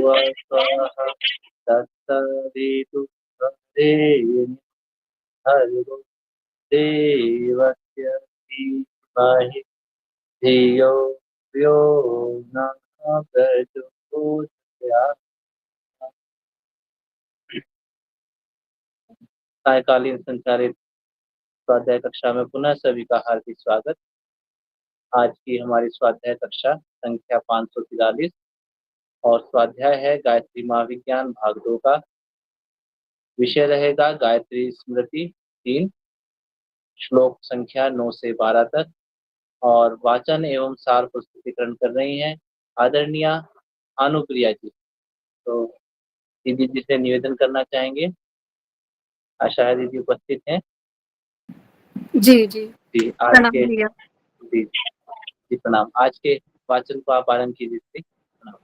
स्वाहा तत्सदितु वरेण्यं भर्गो देवस्य धीमहि धियो यो न प्रचोदयात्। सायकालीन संचालित स्वाध्याय कक्षा में पुनः सभी का हार्दिक स्वागत। आज की हमारी स्वाध्याय कक्षा संख्या 543 और स्वाध्याय है गायत्री महाविज्ञान भाग 2 का। विषय रहेगा गायत्री स्मृति 3, श्लोक संख्या 9 से 12 तक, और वाचन एवं सार प्रस्तुतिकरण कर रही हैं आदरणीय अनुप्रिया जी। तो दीदी जी से निवेदन करना चाहेंगे। आशा है दीदी उपस्थित हैं। जी जी जी आज प्रणाम के भैया। जी प्रणाम। आज के वाचन को आप आरंभ कीजिए। प्रणाम।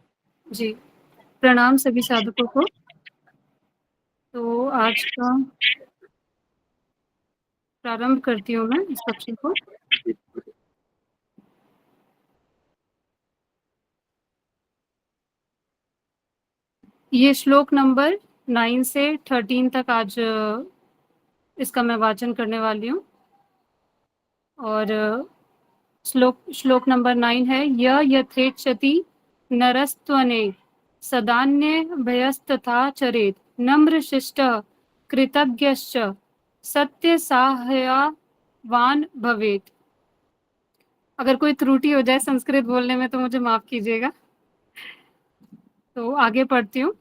जी प्रणाम सभी साधकों को। तो आज का प्रारंभ करती हूँ मैं इस कक्षा को। ये श्लोक नंबर 9 से 13 तक आज इसका मैं वाचन करने वाली हूँ। और श्लोक नंबर 9 है, यथेच्छति नरस्त्वने सदान्य भयस्तथा चरेत नम्र शिष्ट कृतज्ञश्च सत्य साहयावान भवेत। अगर कोई त्रुटि हो जाए संस्कृत बोलने में तो मुझे माफ कीजिएगा। तो आगे पढ़ती हूँ।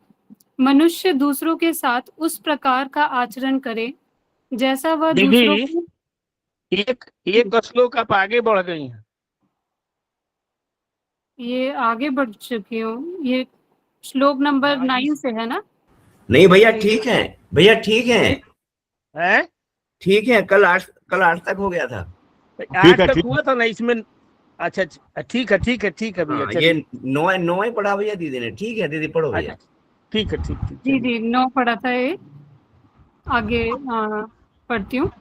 मनुष्य दूसरों के साथ उस प्रकार का आचरण करे जैसा वह दूसरों को। एक श्लोक आप आगे बढ़ गई हैं। ये आगे बढ़ चुकी हूँ। ये श्लोक नंबर 9 से है ना? नहीं भैया ठीक है, भैया ठीक है, हैं? ठीक है। कल 8 तक हो गया था। 8 तक हुआ था ना इसमें। अच्छा ठीक है भैया। ये 9 पढ़ा भैया दीदी ने। ठीक है दीदी पढ़ो भैया। ठीक है। जी 9 पढ़ा था ये। आगे पढ़ती हूँ।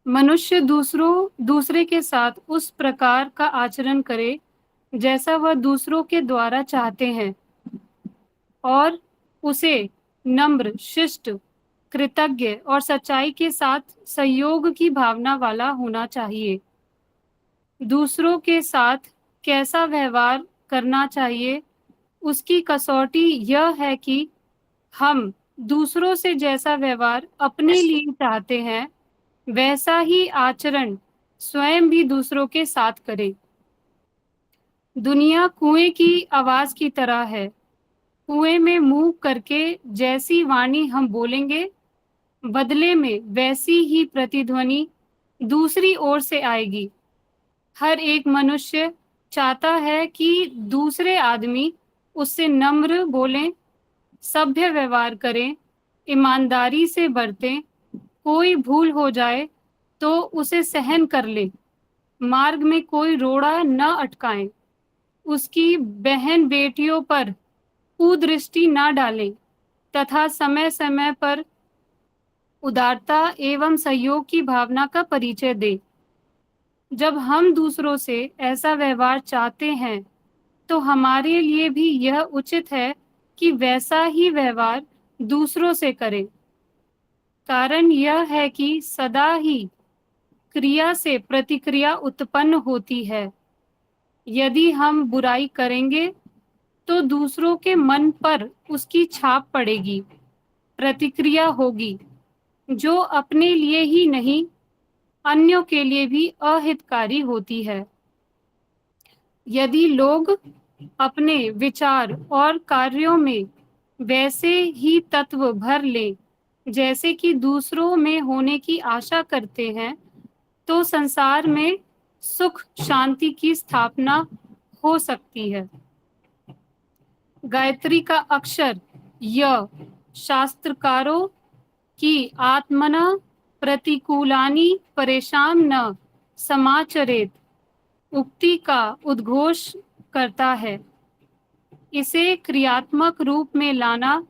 मनुष्य दूसरे के साथ उस प्रकार का आचरण करे जैसा वह दूसरों के द्वारा चाहते हैं और उसे नम्र, शिष्ट, कृतज्ञ और सच्चाई के साथ सहयोग की भावना वाला होना चाहिए। दूसरों के साथ कैसा व्यवहार करना चाहिए, उसकी कसौटी यह है कि हम दूसरों से जैसा व्यवहार अपने लिए चाहते हैं वैसा ही आचरण स्वयं भी दूसरों के साथ करें। दुनिया कुएं की आवाज की तरह है। कुएं में मुंह करके जैसी वाणी हम बोलेंगे, बदले में वैसी ही प्रतिध्वनि दूसरी ओर से आएगी। हर एक मनुष्य चाहता है कि दूसरे आदमी उससे नम्र बोलें, सभ्य व्यवहार करें, ईमानदारी से बरतें, कोई भूल हो जाए तो उसे सहन कर ले, मार्ग में कोई रोड़ा न अटकाएं, उसकी बहन बेटियों पर कुदृष्टि न डालें तथा समय समय पर उदारता एवं सहयोग की भावना का परिचय दें। जब हम दूसरों से ऐसा व्यवहार चाहते हैं तो हमारे लिए भी यह उचित है कि वैसा ही व्यवहार दूसरों से करें। कारण यह है कि सदा ही क्रिया से प्रतिक्रिया उत्पन्न होती है। यदि हम बुराई करेंगे तो दूसरों के मन पर उसकी छाप पड़ेगी, प्रतिक्रिया होगी जो अपने लिए ही नहीं अन्यों के लिए भी अहितकारी होती है। यदि लोग अपने विचार और कार्यों में वैसे ही तत्व भर लें जैसे कि दूसरों में होने की आशा करते हैं तो संसार में सुख शांति की स्थापना हो सकती है। गायत्री का अक्षर य शास्त्रकारों की आत्मना प्रतिकूलानि परेशान न समाचरेत उक्ति का उद्घोष करता है। इसे क्रियात्मक रूप में लाना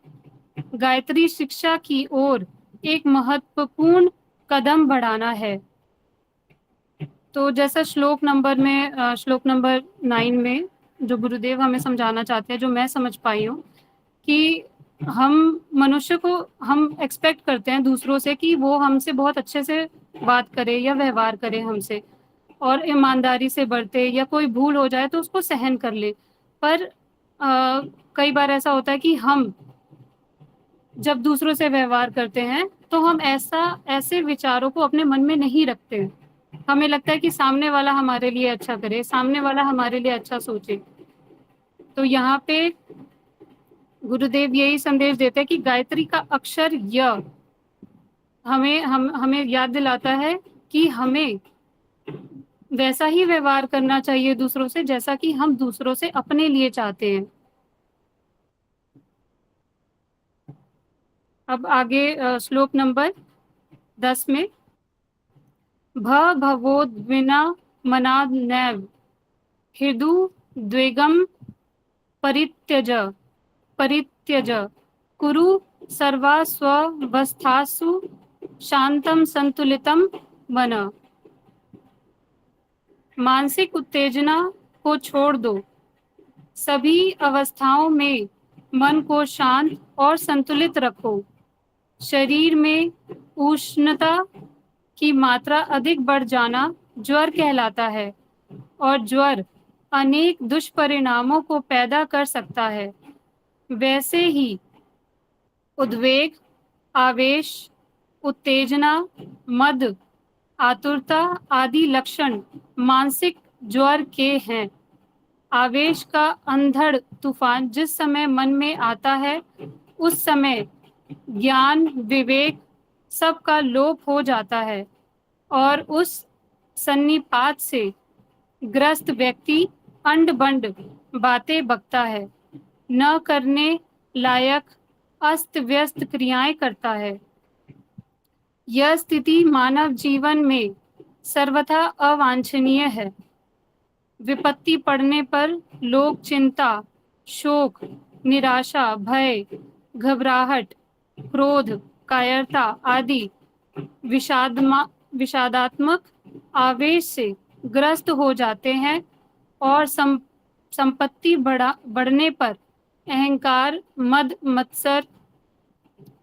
गायत्री शिक्षा की ओर एक महत्वपूर्ण कदम बढ़ाना है। तो जैसा श्लोक नंबर 9 में जो गुरुदेव हमें समझाना चाहते हैं, जो मैं समझ पाई हूँ, कि हम मनुष्य को हम एक्सपेक्ट करते हैं दूसरों से कि वो हमसे बहुत अच्छे से बात करे या व्यवहार करे हमसे, और ईमानदारी से बरते, या कोई भूल हो जाए तो उसको सहन कर ले। पर कई बार ऐसा होता है कि हम जब दूसरों से व्यवहार करते हैं तो हम ऐसे विचारों को अपने मन में नहीं रखते। हमें लगता है कि सामने वाला हमारे लिए अच्छा करे, सामने वाला हमारे लिए अच्छा सोचे। तो यहाँ पे गुरुदेव यही संदेश देते हैं कि गायत्री का अक्षर य हमें याद दिलाता है कि हमें वैसा ही व्यवहार करना चाहिए दूसरों से जैसा कि हम दूसरों से अपने लिए चाहते हैं। अब आगे श्लोक नंबर 10 में, भवोद्विना मनानैव हृदु द्वेगम परित्यज परित्यज कुरु सर्वास्वस्थासु शांतम संतुलितम मन। मानसिक उत्तेजना को छोड़ दो, सभी अवस्थाओं में मन को शांत और संतुलित रखो। शरीर में उष्णता की मात्रा अधिक बढ़ जाना ज्वर कहलाता है, और ज्वर अनेक दुष्परिणामों को पैदा कर सकता है। वैसे ही उद्वेग, आवेश, उत्तेजना, मद, आतुरता आदि लक्षण मानसिक ज्वर के हैं। आवेश का अंधड़ तूफान जिस समय मन में आता है, उस समय ज्ञान, विवेक सबका लोप हो जाता है, और उस सन्निपात से ग्रस्त व्यक्ति अंड बंड बातें बकता है, न करने लायक अस्त व्यस्त क्रियाएं करता है। यह स्थिति मानव जीवन में सर्वथा अवांछनीय है। विपत्ति पड़ने पर लोग चिंता, शोक, निराशा, भय, घबराहट, क्रोध, कायरता आदि विषादात्मक आवेश से ग्रस्त हो जाते हैं, और संपत्ति बढ़ने पर अहंकार, मद मत्सर,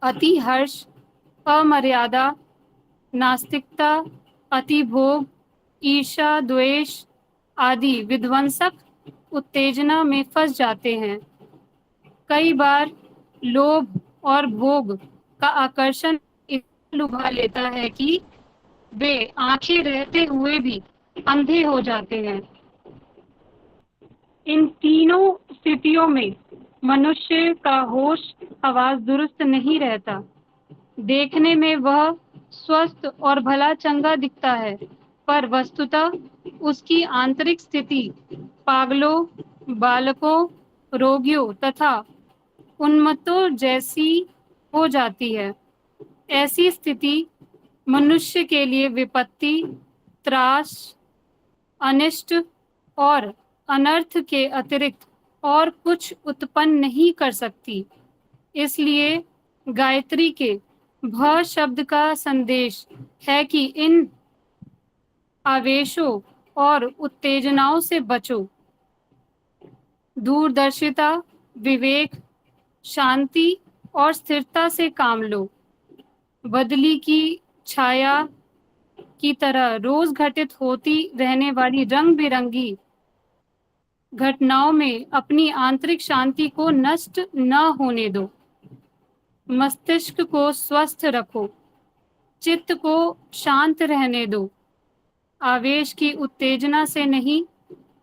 अति हर्ष, अमर्यादा, नास्तिकता, अति भोग, ईर्ष्या, द्वेष आदि विध्वंसक उत्तेजना में फंस जाते हैं। कई बार लोभ और भोग का आकर्षण इतना लुभा लेता है कि वे आंखें रहते हुए भी अंधे हो जाते हैं। इन तीनों स्थितियों में मनुष्य का होश हवास दुरुस्त नहीं रहता। देखने में वह स्वस्थ और भला चंगा दिखता है, पर वस्तुतः उसकी आंतरिक स्थिति पागलों, बालकों, रोगियों तथा उन्मत्तों जैसी हो जाती है। ऐसी स्थिति मनुष्य के लिए विपत्ति, त्रास, अनिष्ट और अनर्थ के अतिरिक्त और कुछ उत्पन्न नहीं कर सकती। इसलिए गायत्री के भ शब्द का संदेश है कि इन आवेशों और उत्तेजनाओं से बचो। दूरदर्शिता, विवेक, शांति और स्थिरता से काम लो। बदली की छाया की तरह रोज घटित होती रहने वाली रंग बिरंगी घटनाओं में अपनी आंतरिक शांति को नष्ट न होने दो। मस्तिष्क को स्वस्थ रखो, चित्त को शांत रहने दो। आवेश की उत्तेजना से नहीं,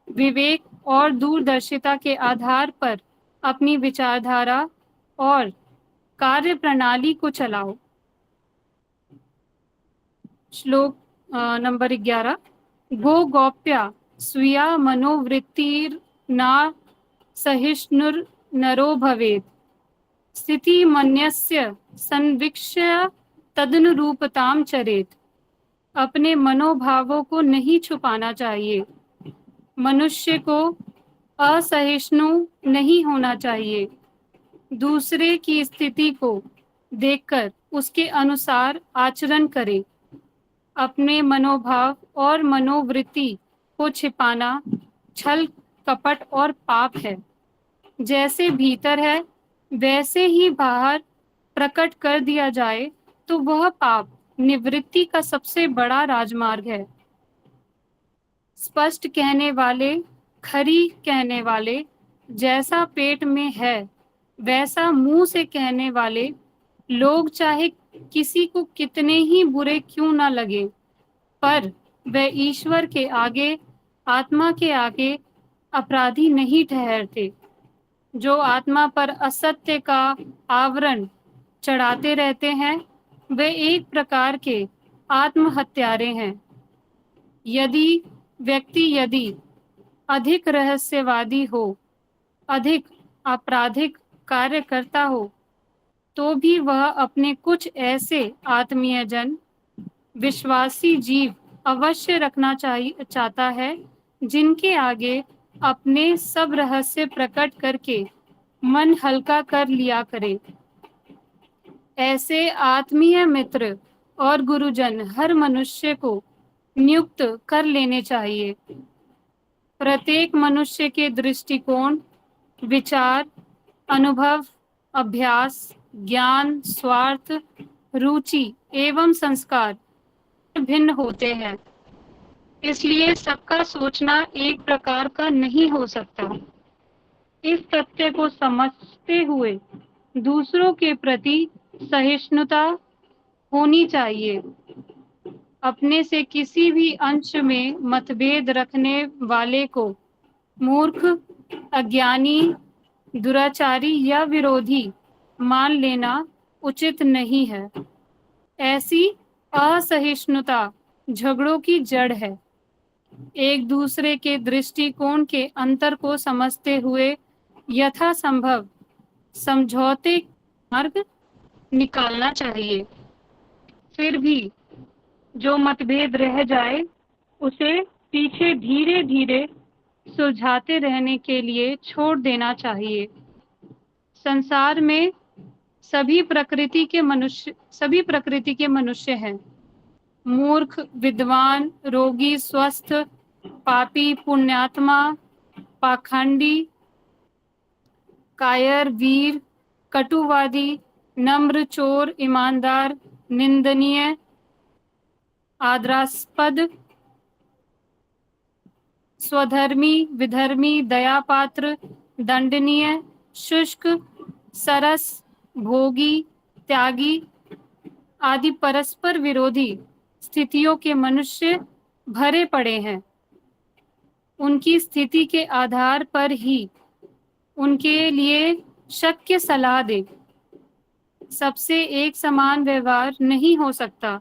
विवेक और दूरदर्शिता के आधार पर अपनी विचारधारा और कार्य प्रणाली को चलाओ। श्लोक नंबर 11, गो गोप्या स्वीया मनोवृत्तिर्ना सहिष्णुर्नरो भवेत्, स्थिति मन्यस्य संवीक्ष्य तदनुरूपताम चरेत। अपने मनोभावों को नहीं छुपाना चाहिए। मनुष्य को असहिष्णु नहीं होना चाहिए। दूसरे की स्थिति को देखकर उसके अनुसार आचरण करें। अपने मनोभाव और मनोवृत्ति को छिपाना छल कपट और पाप है। जैसे भीतर है वैसे ही बाहर प्रकट कर दिया जाए तो वह पाप निवृत्ति का सबसे बड़ा राजमार्ग है। स्पष्ट कहने वाले, खरी कहने वाले, जैसा पेट में है वैसा मुंह से कहने वाले लोग चाहे किसी को कितने ही बुरे क्यों ना लगे, पर वे ईश्वर के आगे, आत्मा के आगे अपराधी नहीं ठहरते। जो आत्मा पर असत्य का आवरण चढ़ाते रहते हैं वे एक प्रकार के आत्महत्यारे हैं। यदि अधिक रहस्यवादी हो, अधिक आपराधिक कार्य करता हो, तो भी वह अपने कुछ ऐसे आत्मीय जन, विश्वासी जीव अवश्य रखना चाहता है जिनके आगे अपने सब रहस्य प्रकट करके मन हल्का कर लिया करे। ऐसे आत्मीय मित्र और गुरुजन हर मनुष्य को नियुक्त कर लेने चाहिए। प्रत्येक मनुष्य के दृष्टिकोण, विचार, अनुभव, अभ्यास, ज्ञान, स्वार्थ, रुचि एवं संस्कार भिन्न होते हैं, इसलिए सबका सोचना एक प्रकार का नहीं हो सकता। इस तथ्य को समझते हुए दूसरों के प्रति सहिष्णुता होनी चाहिए। अपने से किसी भी अंश में मतभेद रखने वाले को मूर्ख, अज्ञानी, दुराचारी या विरोधी मान लेना उचित नहीं है। ऐसी असहिष्णुता झगड़ों की जड़ है। एक दूसरे के दृष्टिकोण के अंतर को समझते हुए यथासंभव समझौते मार्ग निकालना चाहिए। फिर भी जो मतभेद रह जाए उसे पीछे धीरे धीरे सुलझाते रहने के लिए छोड़ देना चाहिए। संसार में सभी प्रकृति के मनुष्य हैं। मूर्ख, विद्वान, रोगी, स्वस्थ, पापी, पुण्यात्मा, पाखंडी, कायर, वीर, कटुवादी, नम्र, चोर, ईमानदार, निंदनीय, आदरास्पद, स्वधर्मी, विधर्मी, दयापात्र, दंडनीय, शुष्क, सरस, भोगी, त्यागी आदि परस्पर विरोधी स्थितियों के मनुष्य भरे पड़े हैं। उनकी स्थिति के आधार पर ही उनके लिए शक्य सलाह दे। सबसे एक समान व्यवहार नहीं हो सकता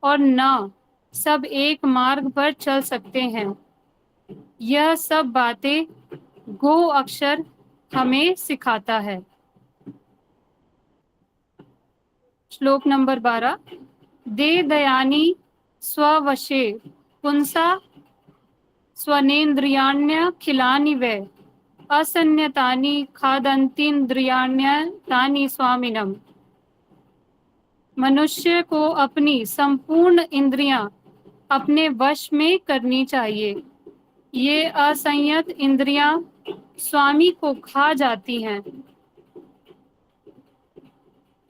और न सब एक मार्ग पर चल सकते हैं। यह सब बातें गो अक्षर हमें सिखाता है। श्लोक नंबर 12। दे दयानी स्ववशे पुंसा स्वनेन्द्रियाण्यखिलानि वै असन्यतानि खादन्तीन्द्रियाण्यतानि स्वामिनम्। मनुष्य को अपनी संपूर्ण इंद्रियां अपने वश में करनी चाहिए। ये असंयत इंद्रियां स्वामी को खा जाती हैं।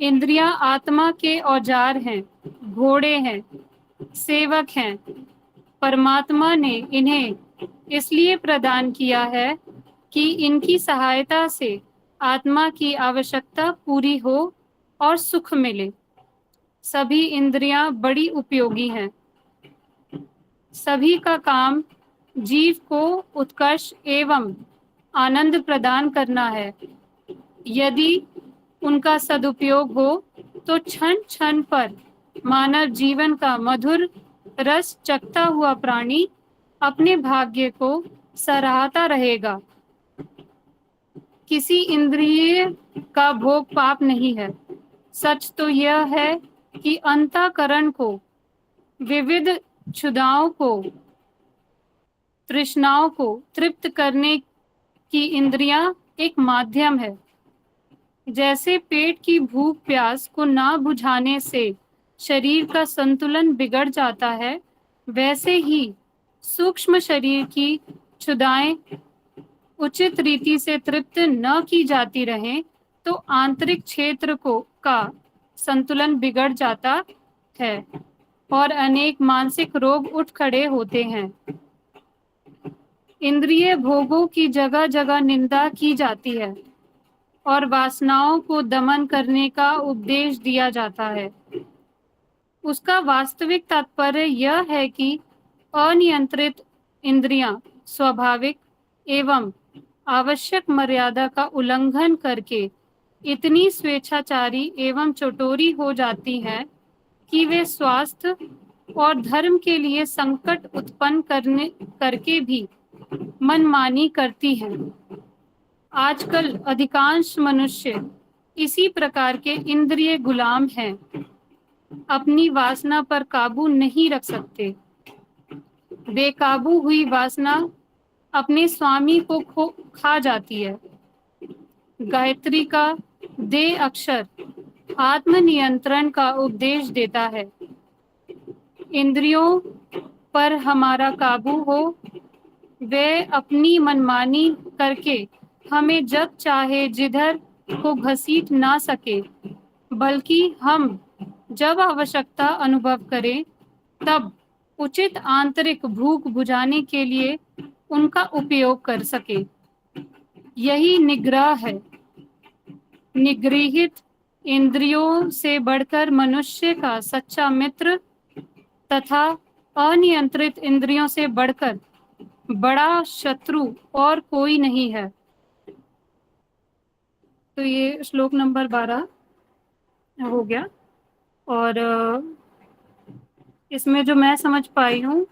इंद्रियां आत्मा के औजार हैं, घोड़े हैं, सेवक हैं। परमात्मा ने इन्हें इसलिए प्रदान किया है कि इनकी सहायता से आत्मा की आवश्यकता पूरी हो और सुख मिले। सभी इंद्रियां बड़ी उपयोगी हैं। सभी का काम जीव को उत्कर्ष एवं आनंद प्रदान करना है। यदि उनका सदुपयोग हो तो क्षण क्षण पर मानव जीवन का मधुर रस चखता हुआ प्राणी अपने भाग्य को सराहता रहेगा। किसी इंद्रिय का भोग पाप नहीं है। सच तो यह है कि अंतःकरण को, विविध क्षुधाओं को, तृष्णाओं को तृप्त करने की इंद्रियां एक माध्यम है। जैसे पेट की भूख प्यास को ना बुझाने से शरीर का संतुलन बिगड़ जाता है, वैसे ही सूक्ष्म शरीर की क्षुधाएं उचित रीति से तृप्त न की जाती रहे तो आंतरिक क्षेत्र को का संतुलन बिगड़ जाता है और अनेक मानसिक रोग उठ खड़े होते हैं। इंद्रिय भोगों की जगह जगह निंदा की जाती है और वासनाओं को दमन करने का उपदेश दिया जाता है। उसका वास्तविक तात्पर्य यह है कि अनियंत्रित इंद्रियां स्वाभाविक एवं आवश्यक मर्यादा का उल्लंघन करके इतनी स्वेच्छाचारी एवं चटोरी हो जाती हैं कि वे स्वास्थ्य और धर्म के लिए संकट उत्पन्न करके भी मनमानी करती हैं। आजकल अधिकांश मनुष्य इसी प्रकार के इंद्रिय गुलाम हैं, अपनी वासना पर काबू नहीं रख सकते। बेकाबू हुई वासना अपने स्वामी को खा जाती है। गायत्री का दे अक्षर आत्मनियंत्रण का उपदेश देता है। इंद्रियों पर हमारा काबू हो, वे अपनी मनमानी करके हमें जब चाहे जिधर को घसीट ना सके, बल्कि हम जब आवश्यकता अनुभव करें तब उचित आंतरिक भूख बुझाने के लिए उनका उपयोग कर सके। यही निग्रह है। निगृहित इंद्रियों से बढ़कर मनुष्य का सच्चा मित्र तथा अनियंत्रित इंद्रियों से बढ़कर बड़ा शत्रु और कोई नहीं है। तो ये श्लोक नंबर 12 हो गया। और इसमें जो मैं समझ पाई हूँ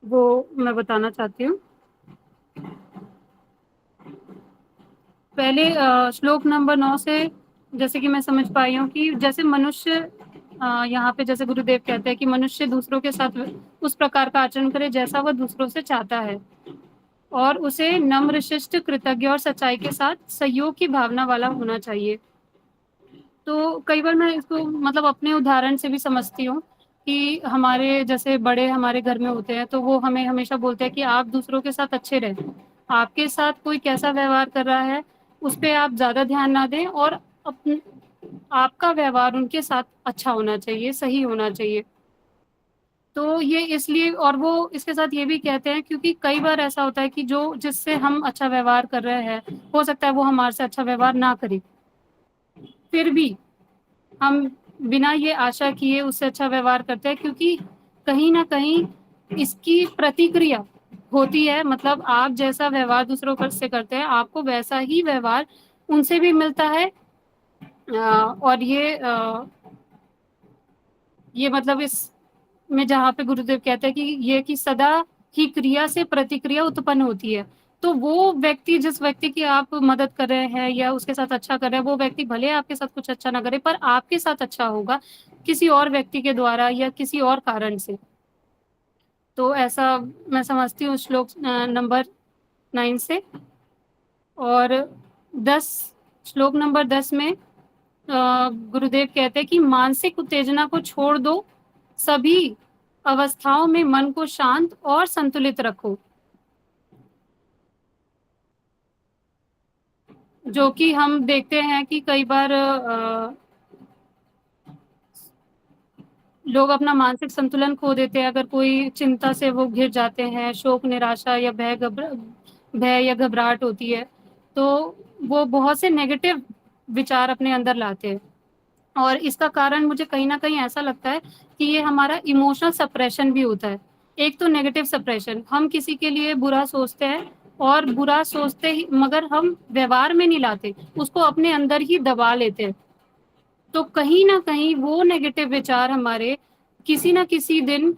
वो मैं बताना चाहती हूँ। पहले श्लोक नंबर 9 से जैसे कि मैं समझ पाई हूँ कि जैसे मनुष्य यहाँ पे जैसे गुरुदेव कहते हैं कि मनुष्य दूसरों के साथ उस प्रकार का आचरण करे जैसा वह दूसरों से चाहता है और उसे नम्र शिष्ट कृतज्ञ और सच्चाई के साथ सहयोग की भावना वाला होना चाहिए। तो कई बार मैं इसको मतलब अपने उदाहरण से भी समझती हूँ कि हमारे जैसे बड़े हमारे घर में होते हैं तो वो हमें हमेशा बोलते हैं कि आप दूसरों के साथ अच्छे रहें। आपके साथ कोई कैसा व्यवहार कर रहा है उस पर आप ज़्यादा ध्यान ना दें और आपका व्यवहार उनके साथ अच्छा होना चाहिए, सही होना चाहिए। तो ये इसलिए और वो इसके साथ ये भी कहते हैं क्योंकि कई बार ऐसा होता है कि जो जिससे हम अच्छा व्यवहार कर रहे हैं हो सकता है वो हमारे से अच्छा व्यवहार ना करे, फिर भी हम बिना ये आशा किए उससे अच्छा व्यवहार करते हैं क्योंकि कहीं ना कहीं इसकी प्रतिक्रिया होती है। मतलब आप जैसा व्यवहार दूसरों से करते हैं आपको वैसा ही व्यवहार उनसे भी मिलता है। और ये मतलब इस में जहाँ पे गुरुदेव कहते हैं कि ये कि सदा ही क्रिया से प्रतिक्रिया उत्पन्न होती है। तो वो व्यक्ति जिस व्यक्ति की आप मदद कर रहे हैं या उसके साथ अच्छा कर रहे हैं वो व्यक्ति भले आपके साथ कुछ अच्छा ना करे पर आपके साथ अच्छा होगा किसी और व्यक्ति के द्वारा या किसी और कारण से। तो ऐसा मैं समझती हूँ श्लोक नंबर 9 से। और 10 श्लोक नंबर 10 में गुरुदेव कहते हैं कि मानसिक उत्तेजना को छोड़ दो, सभी अवस्थाओं में मन को शांत और संतुलित रखो। जो कि हम देखते हैं कि कई बार लोग अपना मानसिक संतुलन खो देते हैं अगर कोई चिंता से वो घिर जाते हैं, शोक निराशा या भय या घबराहट होती है तो वो बहुत से नेगेटिव विचार अपने अंदर लाते हैं। और इसका कारण मुझे कहीं ना कहीं ऐसा लगता है कि ये हमारा इमोशनल सप्रेशन भी होता है। एक तो नेगेटिव सप्रेशन, हम किसी के लिए बुरा सोचते हैं और बुरा सोचते ही मगर हम व्यवहार में नहीं लाते, उसको अपने अंदर ही दबा लेते हैं। तो कहीं ना कहीं वो नेगेटिव विचार हमारे किसी ना किसी दिन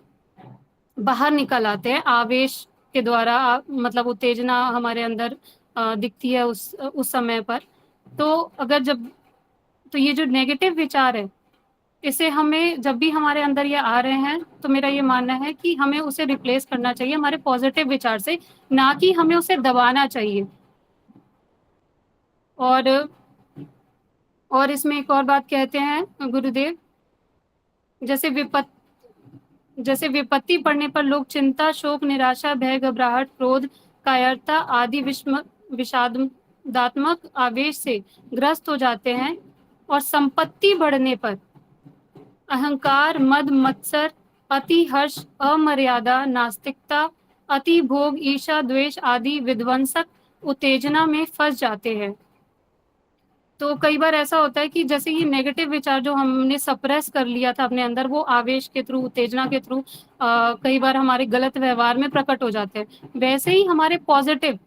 बाहर निकल आते हैं आवेश के द्वारा। मतलब उत्तेजना हमारे अंदर दिखती है उस समय पर। तो अगर जब तो ये जो नेगेटिव विचार है इसे हमें जब भी हमारे अंदर ये आ रहे हैं तो मेरा ये मानना है कि हमें उसे रिप्लेस करना चाहिए हमारे पॉजिटिव विचार से, ना कि हमें उसे दबाना चाहिए। और इसमें एक और बात कहते हैं गुरुदेव, जैसे जैसे विपत्ति पड़ने पर लोग चिंता, शोक, निराशा, भय, घबराहट, क्रोध, कायरता आदि विषादात्मक आवेश से ग्रस्त हो जाते हैं, और संपत्ति बढ़ने पर अहंकार, मद, मत्सर, अति हर्ष, अमर्यादा, नास्तिकता, अति भोग, ईर्ष्या, द्वेष आदि विध्वंसक उत्तेजना में फंस जाते हैं। तो कई बार ऐसा होता है कि जैसे ये नेगेटिव विचार जो हमने सप्रेस कर लिया था अपने अंदर, वो आवेश के थ्रू, उत्तेजना के थ्रू कई बार हमारे गलत व्यवहार में प्रकट हो जाते हैं। वैसे ही हमारे पॉजिटिव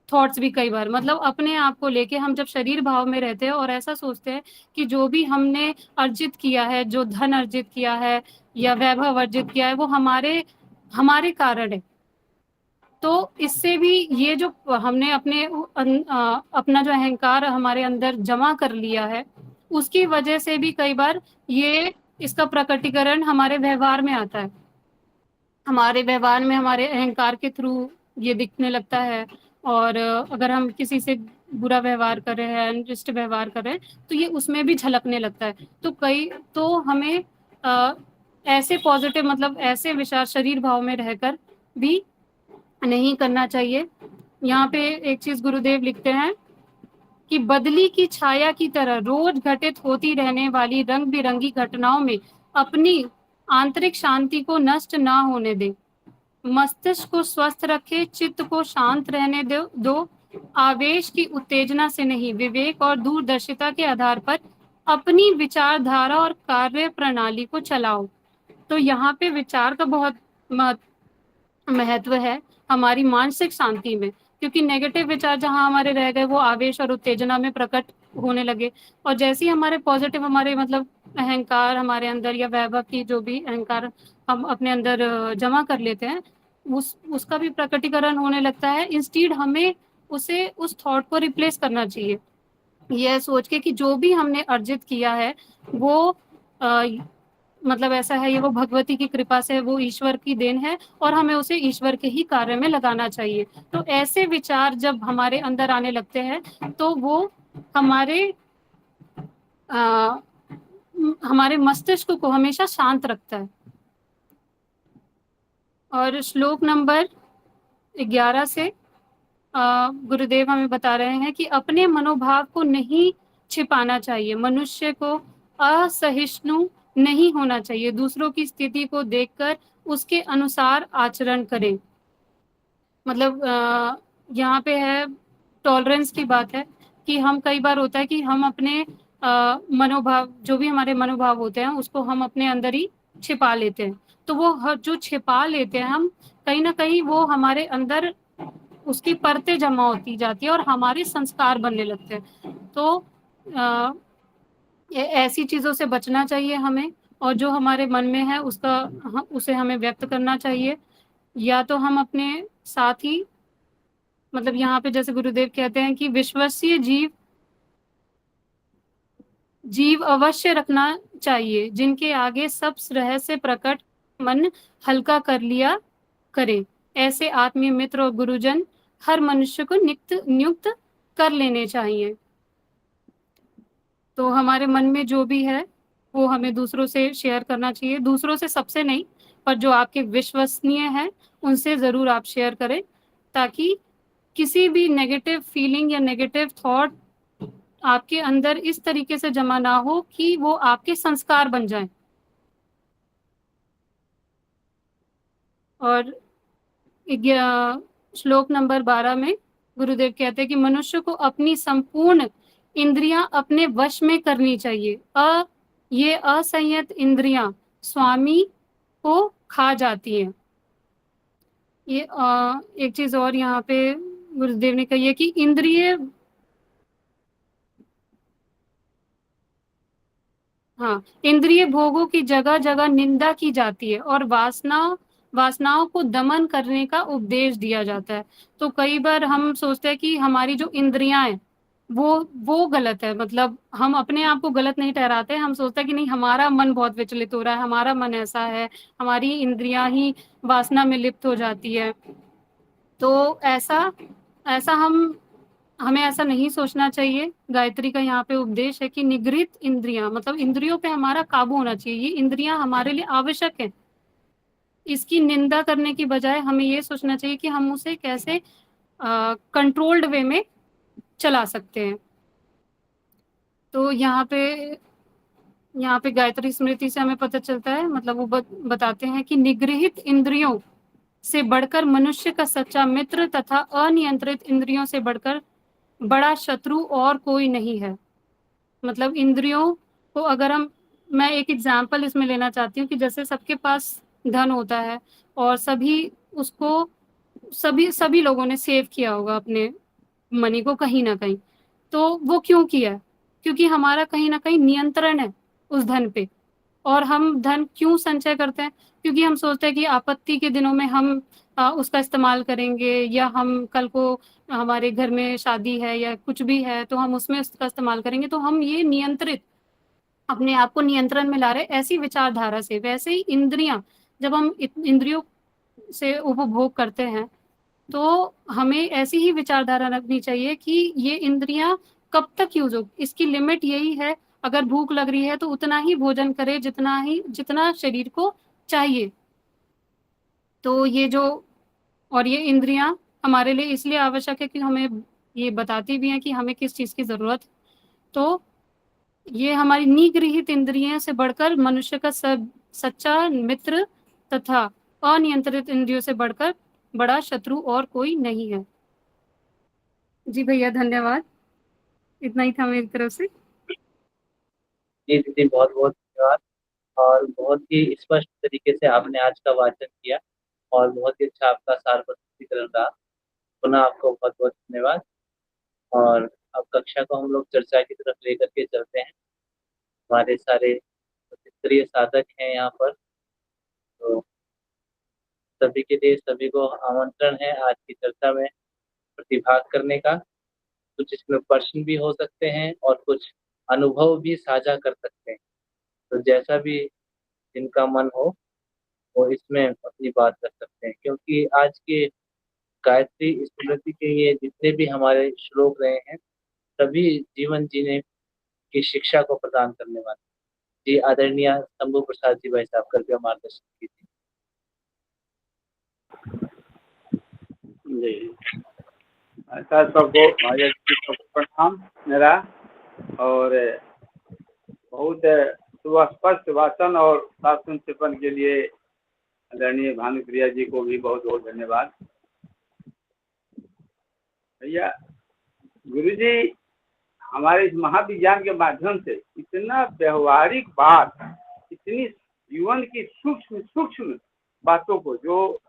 थॉट्स भी कई बार, मतलब अपने आप को लेके हम जब शरीर भाव में रहते हैं और ऐसा सोचते हैं कि जो भी हमने अर्जित किया है, जो धन अर्जित किया है या वैभव अर्जित किया है, वो हमारे हमारे कारण है। तो इससे भी ये जो हमने अपना जो अहंकार हमारे अंदर जमा कर लिया है, उसकी वजह से भी कई बार ये इसका प्रकटीकरण हमारे व्यवहार में आता है। हमारे व्यवहार में हमारे अहंकार के थ्रू ये दिखने लगता है। और अगर हम किसी से बुरा व्यवहार कर रहे हैं, अनिष्ट व्यवहार कर रहे हैं, तो ये उसमें भी झलकने लगता है। तो हमें ऐसे पॉजिटिव, मतलब ऐसे विचार शरीर भाव में रहकर भी नहीं करना चाहिए। यहाँ पे एक चीज गुरुदेव लिखते हैं कि बदली की छाया की तरह रोज घटित होती रहने वाली रंग बिरंगी घटनाओं में अपनी आंतरिक शांति को नष्ट ना होने दे। मस्तिष्क को स्वस्थ रखे, चित्त को शांत रहने दो। आवेश की उत्तेजना से नहीं, विवेक और दूरदर्शिता के आधार पर अपनी विचारधारा और कार्य प्रणाली को चलाओ। तो यहाँ पे विचार का बहुत महत्व है हमारी मानसिक शांति में, क्योंकि नेगेटिव विचार जहाँ हमारे रह गए वो आवेश और उत्तेजना में प्रकट होने लगे। और जैसे ही हमारे पॉजिटिव, हमारे मतलब अहंकार हमारे अंदर या वैभव की जो भी अहंकार हम अपने अंदर जमा कर लेते हैं, उसका भी प्रकटीकरण होने लगता है। इंस्टीड हमें उस थॉट को रिप्लेस करना चाहिए, यह सोच के कि जो भी हमने अर्जित किया है वो मतलब ऐसा है, ये वो भगवती की कृपा से, वो ईश्वर की देन है, और हमें उसे ईश्वर के ही कार्य में लगाना चाहिए। तो ऐसे विचार जब हमारे अंदर आने लगते हैं तो वो हमारे हमारे मस्तिष्क को हमेशा शांत रखता है। और श्लोक नंबर 11 से गुरुदेव हमें बता रहे हैं कि अपने मनोभाव को नहीं छिपाना चाहिए, मनुष्य को असहिष्णु नहीं होना चाहिए, दूसरों की स्थिति को देखकर उसके अनुसार आचरण करें। मतलब यहाँ पे है टॉलरेंस की बात है कि हम कई बार होता है कि हम अपने मनोभाव, जो भी हमारे मनोभाव होते हैं, उसको हम अपने अंदर ही छिपा लेते हैं। तो वो जो छिपा लेते हैं हम, कहीं ना कहीं वो हमारे अंदर उसकी परतें जमा होती जाती है और हमारे संस्कार बनने लगते हैं। तो ऐसी चीजों से बचना चाहिए हमें, और जो हमारे मन में है उसे हमें व्यक्त करना चाहिए। या तो हम अपने साथ ही, मतलब यहाँ पे जैसे गुरुदेव कहते हैं कि विश्वसीय जीव अवश्य रखना चाहिए, जिनके आगे सब रहस्य प्रकट मन हल्का कर लिया करे। ऐसे आत्मीय मित्र और गुरुजन हर मनुष्य को नियुक्त कर लेने चाहिए। तो हमारे मन में जो भी है वो हमें दूसरों से शेयर करना चाहिए, दूसरों से सबसे नहीं, पर जो आपके विश्वसनीय है उनसे जरूर आप शेयर करें, ताकि किसी भी नेगेटिव फीलिंग या नेगेटिव थॉट आपके अंदर इस तरीके से जमा ना हो कि वो आपके संस्कार बन जाए। और श्लोक नंबर 12 में गुरुदेव कहते हैं कि मनुष्य को अपनी संपूर्ण इंद्रियां अपने वश में करनी चाहिए। ये असंयत इंद्रियां स्वामी को खा जाती हैं। ये एक चीज और यहाँ पे गुरुदेव ने कही है कि इंद्रिय भोगों की जगह जगह निंदा की जाती है और वासनाओं को दमन करने का उपदेश दिया जाता है। तो कई बार हम सोचते हैं कि हमारी जो इंद्रियां हैं वो गलत है, मतलब हम अपने आप को गलत नहीं ठहराते, हम सोचते हैं कि नहीं, हमारा मन बहुत विचलित हो रहा है, हमारा मन ऐसा है, हमारी इंद्रियां ही वासना में लिप्त हो जाती है। तो ऐसा हमें ऐसा नहीं सोचना चाहिए। गायत्री का यहाँ पे उपदेश है कि निगृहित इंद्रियां, मतलब इंद्रियों पे हमारा काबू होना चाहिए। ये इंद्रियां हमारे लिए आवश्यक है, इसकी निंदा करने की बजाय हमें ये सोचना चाहिए कि हम उसे कैसे कंट्रोल्ड वे में चला सकते हैं। तो यहाँ पे गायत्री स्मृति से हमें पता चलता है, मतलब वो बताते हैं कि निगृहित इंद्रियों से बढ़कर मनुष्य का सच्चा मित्र तथा अनियंत्रित इंद्रियों से बढ़कर बड़ा शत्रु और कोई नहीं है। मतलब इंद्रियों को अगर मैं एक एग्जाम्पल इसमें लेना चाहती हूँ कि जैसे सबके पास धन होता है और सभी लोगों ने सेव किया होगा अपने मनी को कहीं ना कहीं। तो वो क्यों किया? क्योंकि हमारा कहीं ना कहीं नियंत्रण है उस धन पे। और हम धन क्यों संचय करते हैं? क्योंकि हम सोचते हैं कि आपत्ति के दिनों में हम उसका इस्तेमाल करेंगे, या हम कल को हमारे घर में शादी है या कुछ भी है तो हम उसमें उसका इस्तेमाल करेंगे। तो हम ये नियंत्रित, अपने आप को नियंत्रण में ला रहे ऐसी विचारधारा से। वैसे ही इंद्रियां, जब हम इंद्रियों से उपभोग करते हैं तो हमें ऐसी ही विचारधारा रखनी चाहिए कि ये इंद्रियां कब तक यूज हो, इसकी लिमिट यही है। अगर भूख लग रही है तो उतना ही भोजन करे जितना शरीर को चाहिए। तो ये इंद्रियां हमारे लिए इसलिए आवश्यक है कि हमें ये बताती भी हैं कि हमें किस चीज की जरूरत। तो ये हमारी निगृहित इंद्रियों से बढ़कर मनुष्य का सच्चा मित्र तथा अनियंत्रित इंद्रियों से बढ़कर बड़ा शत्रु और कोई नहीं है। जी भैया, धन्यवाद। इतना ही था मेरी तरफ से। जी दीदी, बहुत बहुत धन्यवाद। और बहुत ही स्पष्ट तरीके से आपने आज का वाचन किया और बहुत ही अच्छा आपका सार प्रस्तुतिकरण रहा। पुनः आपको बहुत बहुत धन्यवाद। और अब कक्षा को हम लोग चर्चा की तरफ लेकर के चलते हैं। हमारे सारे स्तरीय साधक हैं यहाँ पर, तो सभी के लिए सभी को आमंत्रण है आज की चर्चा में प्रतिभाग करने का। कुछ इसमें प्रश्न भी हो सकते हैं और कुछ अनुभव भी साझा कर सकते हैं। तो जैसा भी जिनका मन हो वो इसमें अपनी बात रख सकते हैं, क्योंकि आज के गायत्री स्मृति के ये जितने भी हमारे श्लोक रहे हैं सभी जीवन जीने की शिक्षा को प्रदान करने वाले। जी आदरणीय शंभू प्रसाद जी भाई साहब, कृपया मार्गदर्शन कीजिए। जी, ऐसा सबको भाई जी को प्रणाम मेरा। और बहुत सुस्पष्ट भाषण और शासन चिपन के लिए आदरणीय भानुप्रिया जी को भी बहुत बहुत धन्यवाद। भैया गुरु जी हमारे इस महाविज्ञान के माध्यम से इतना व्यवहारिक बात, इतनी जीवन की सूक्ष्म सूक्ष्म बातों को, जो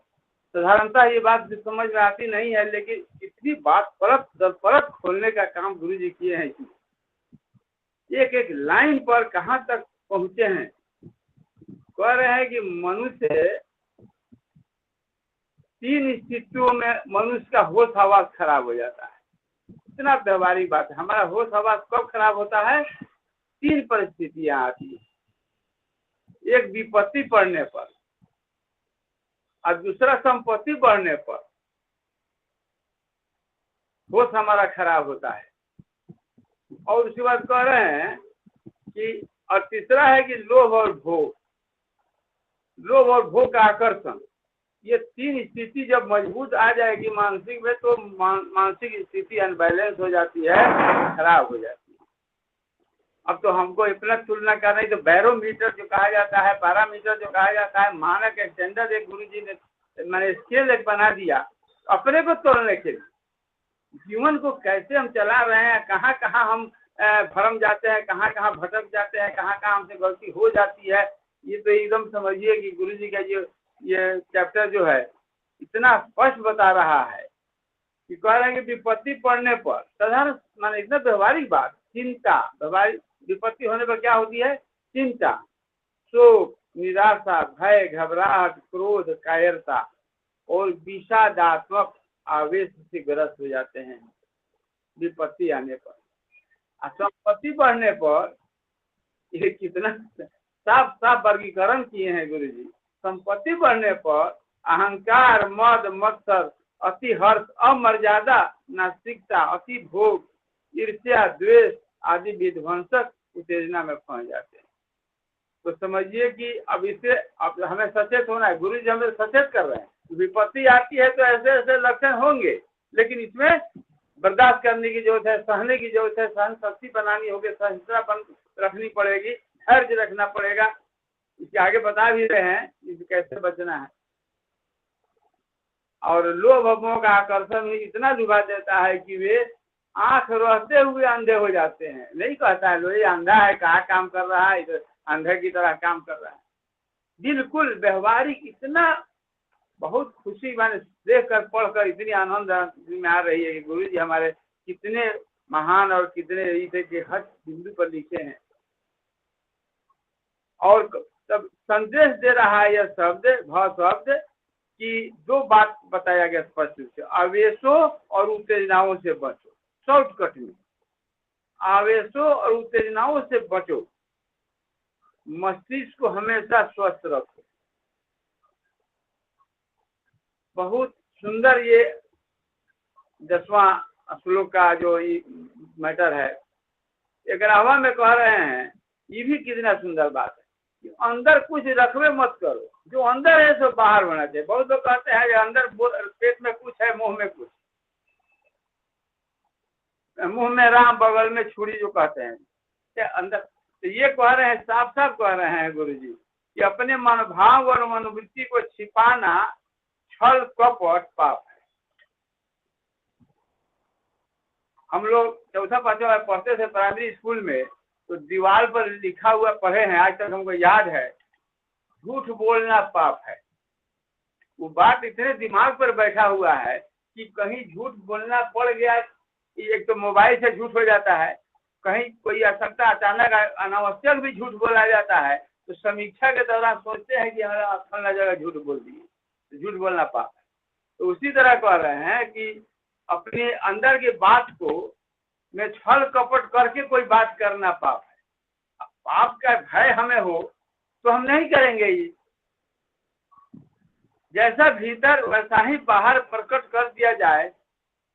साधारणतः ये बात समझ में आती नहीं है, लेकिन इतनी बात परत दर परत खोलने का काम गुरु जी किए हैं। एक एक लाइन पर कहाँ तक पहुँचे हैं। कह रहे हैं कि मनुष्य 3 स्थितियों में मनुष्य का होश हवास खराब हो जाता है। इतना व्यवहारिक बात है। हमारा होश हवास कब खराब होता है? 3 परिस्थितियां आती है। एक विपत्ति पड़ने पर, और दूसरा संपत्ति बढ़ने पर होश हमारा खराब होता है। और उसके बाद कह रहे हैं कि और तीसरा है कि लोभ और भोग, लोभ और भोग का आकर्षण। ये 3 स्थिति जब मजबूत आ जाएगी मानसिक में, तो मानसिक स्थिति अनबैलेंस हो जाती है, खराब हो जाती है। अब तो हमको इतना तुलना करना ही, तो बैरोमीटर जो कहा जाता है, पैरामीटर जो कहा जाता है, मानक एक स्टैंडर्ड एक गुरु जी ने मैंने स्केल एक बना दिया अपने को तोड़ने के लिए। जीवन को कैसे हम चला रहे हैं, कहाँ कहाँ हम भरम जाते हैं, कहाँ कहाँ भटक जाते हैं, कहाँ कहाँ हमसे गलती हो जाती है। ये तो एकदम समझिए कि गुरु जी का ये चैप्टर जो है इतना स्पष्ट बता रहा है कि कह रहे हैं कि विपत्ति पड़ने पर, साधारण माने इतना व्यवहारिक बात, चिंता, व्यवहारिक विपत्ति होने पर क्या होती है? चिंता, शोक, निराशा, भय, घबराहट, क्रोध, कायरता और विषादात्मक आवेश से ग्रस्त हो जाते हैं विपत्ति आने पर। संपत्ति बढ़ने पर ये कितना साफ साफ वर्गीकरण किए हैं गुरु जी। संपत्ति बढ़ने पर अहंकार, मद, मत्सर, अति हर्ष, अमर्यादा, नास्तिकता, अति भोग, ईर्ष्या, द्वेष आदि विध्वंसक उत्तेजना में फंस जाते हैं। तो समझिए कि अब इससे अब हमें सचेत होना है। गुरु जी हमें सचेत कर रहे हैं। विपत्ति आती है तो ऐसे ऐसे लक्षण होंगे, लेकिन इसमें बर्दाश्त करने की जरूरत है, सहने की जरूरत है, सहन शक्ति बनानी होगी, सहिष्णुता रखनी पड़ेगी, धैर्य रखना पड़ेगा। इसके आगे बता भी रहे हैं इसे कैसे बचना है। और लोभ मोह का आकर्षण ही इतना लुभा देता है कि वे आंख रहते हुए अंधे हो जाते हैं। नहीं कहता है लो ये अंधा है, कहाँ काम कर रहा है, तो अंधे की तरह काम कर रहा है। बिल्कुल व्यवहारिक, इतना बहुत खुशी मैंने देख कर पढ़कर इतनी आनंद में आ रही है कि गुरु जी हमारे कितने महान और कितने इसे के हर बिंदु पर लिखे हैं। और तब संदेश दे रहा है यह शब्द, भाव शब्द, कि दो बात बताया गया स्पष्ट रूप से, आवेशों और उत्तेजनाओं से बचो। शॉर्टकट में आवेशों और उत्तेजनाओं से बचो, मस्तिष्क को हमेशा स्वस्थ रखो। बहुत सुंदर ये 10वां श्लोक का जो मैटर है, 11वां में कह रहे हैं, ये भी कितना सुंदर बात है कि अंदर कुछ रखवे मत करो, जो अंदर है सो बाहर होना चाहिए। बहुत लोग कहते हैं कि अंदर पेट में कुछ है, मुंह में कुछ, मुंह में राम बगल में छुरी जो कहते हैं अंदर। तो ये कह रहे हैं, साफ साफ कह रहे हैं गुरु जी कि अपने मनोभाव और मनोवृत्ति को छिपाना छल कपट पाप है। हम लोग चौथा पांचवा पढ़ते थे प्राइमरी स्कूल में, तो दीवार पर लिखा हुआ पढ़े हैं, आज तक हमको याद है, झूठ बोलना पाप है। वो बात इतने दिमाग पर बैठा हुआ है कि कहीं झूठ बोलना पड़ गया, एक तो मोबाइल से झूठ हो जाता है, कहीं कोई आवश्यकता अचानक अनावश्यक भी झूठ बोला जाता है, तो समीक्षा के दौरान सोचते हैं कि हमारा फलना जगह झूठ बोल दिए, तो झूठ बोलना पाप है। तो उसी तरह कह रहे हैं कि अपने अंदर की बात को में छल कपट करके कोई बात करना पाप है। पाप का भय हमें हो तो हम नहीं करेंगे। ये जैसा भीतर वैसा ही बाहर प्रकट कर दिया जाए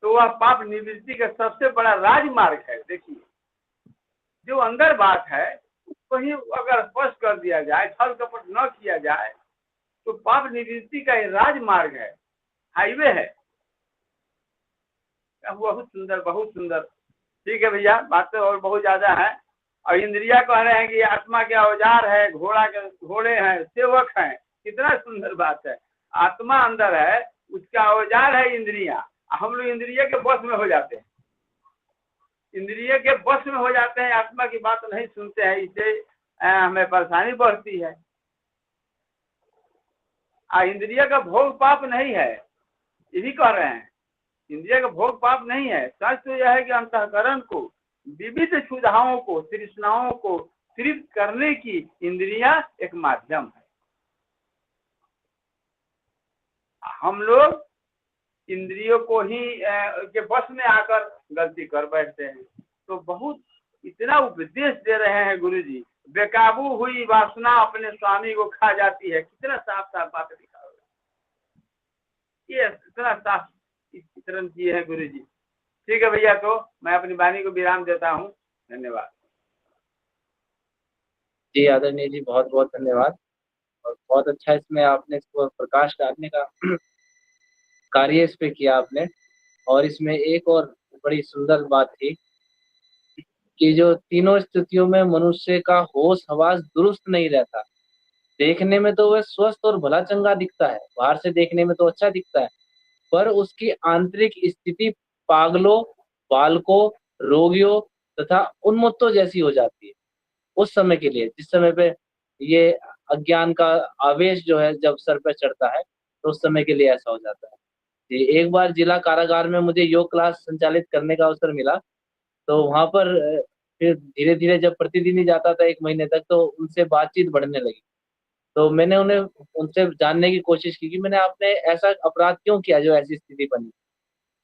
तो वह पाप निवृत्ति का सबसे बड़ा राजमार्ग है। देखिए, जो अंदर बात है वही अगर स्पष्ट कर दिया जाए, छल कपट न किया जाए, तो पाप निवृत्ति का राजमार्ग है, हाईवे है। बहुत सुंदर, बहुत सुंदर। ठीक है भैया, बात तो और बहुत ज्यादा है। और इंद्रिया कह रहे हैं कि आत्मा के औजार है, घोड़े हैं, सेवक हैं। कितना सुंदर बात है। आत्मा अंदर है, उसका औजार है इंद्रिया। हम लोग इंद्रिय के बस में हो जाते हैं, इंद्रिय के बस में हो जाते हैं, आत्मा की बात नहीं सुनते हैं। इससे हमें परेशानी बढ़ती है। इंद्रिय का भोग पाप नहीं है, ये भी कह रहे हैं। इंद्रिय का भोग पाप नहीं है। सच तो यह है कि अंतःकरण को, विविध क्षुधाओं को, तृष्णाओं को तृप्त करने की इंद्रियां एक माध्यम है। हम लोग इंद्रियों को ही के बस में आकर गलती कर बैठते हैं। तो बहुत इतना उपदेश दे रहे हैं गुरु जी, बेकाबू हुई वासना अपने स्वामी को खा जाती है। कितना साफ साफ बात लिखा हुआ है, ये इतना साफ चित्रण किए हैं गुरु जी। ठीक है भैया, तो मैं अपनी वाणी को विराम देता हूँ। धन्यवाद जी आदरणीय जी, बहुत बहुत धन्यवाद। और बहुत अच्छा इसमें आपने इसको प्रकाश डालने का कार्य इस पे किया आपने। और इसमें एक और बड़ी सुंदर बात थी कि जो तीनों स्थितियों में मनुष्य का होश हवास दुरुस्त नहीं रहता। देखने में तो वह स्वस्थ और भला चंगा दिखता है, बाहर से देखने में तो अच्छा दिखता है, पर उसकी आंतरिक स्थिति पागलों, बालकों, रोगियों तथा उन्मत्तों जैसी हो जाती है उस समय के लिए, जिस समय पे ये अज्ञान का आवेश जो है जब सर पे चढ़ता है, तो उस समय के लिए ऐसा हो जाता है। एक बार जिला कारागार में मुझे योग क्लास संचालित करने का अवसर मिला, तो वहां पर फिर धीरे धीरे जब प्रतिदिन ही जाता था 1 महीने तक, तो उनसे बातचीत बढ़ने लगी। तो मैंने उन्हें उनसे जानने की कोशिश की कि मैंने आपने ऐसा अपराध क्यों किया जो ऐसी स्थिति बनी।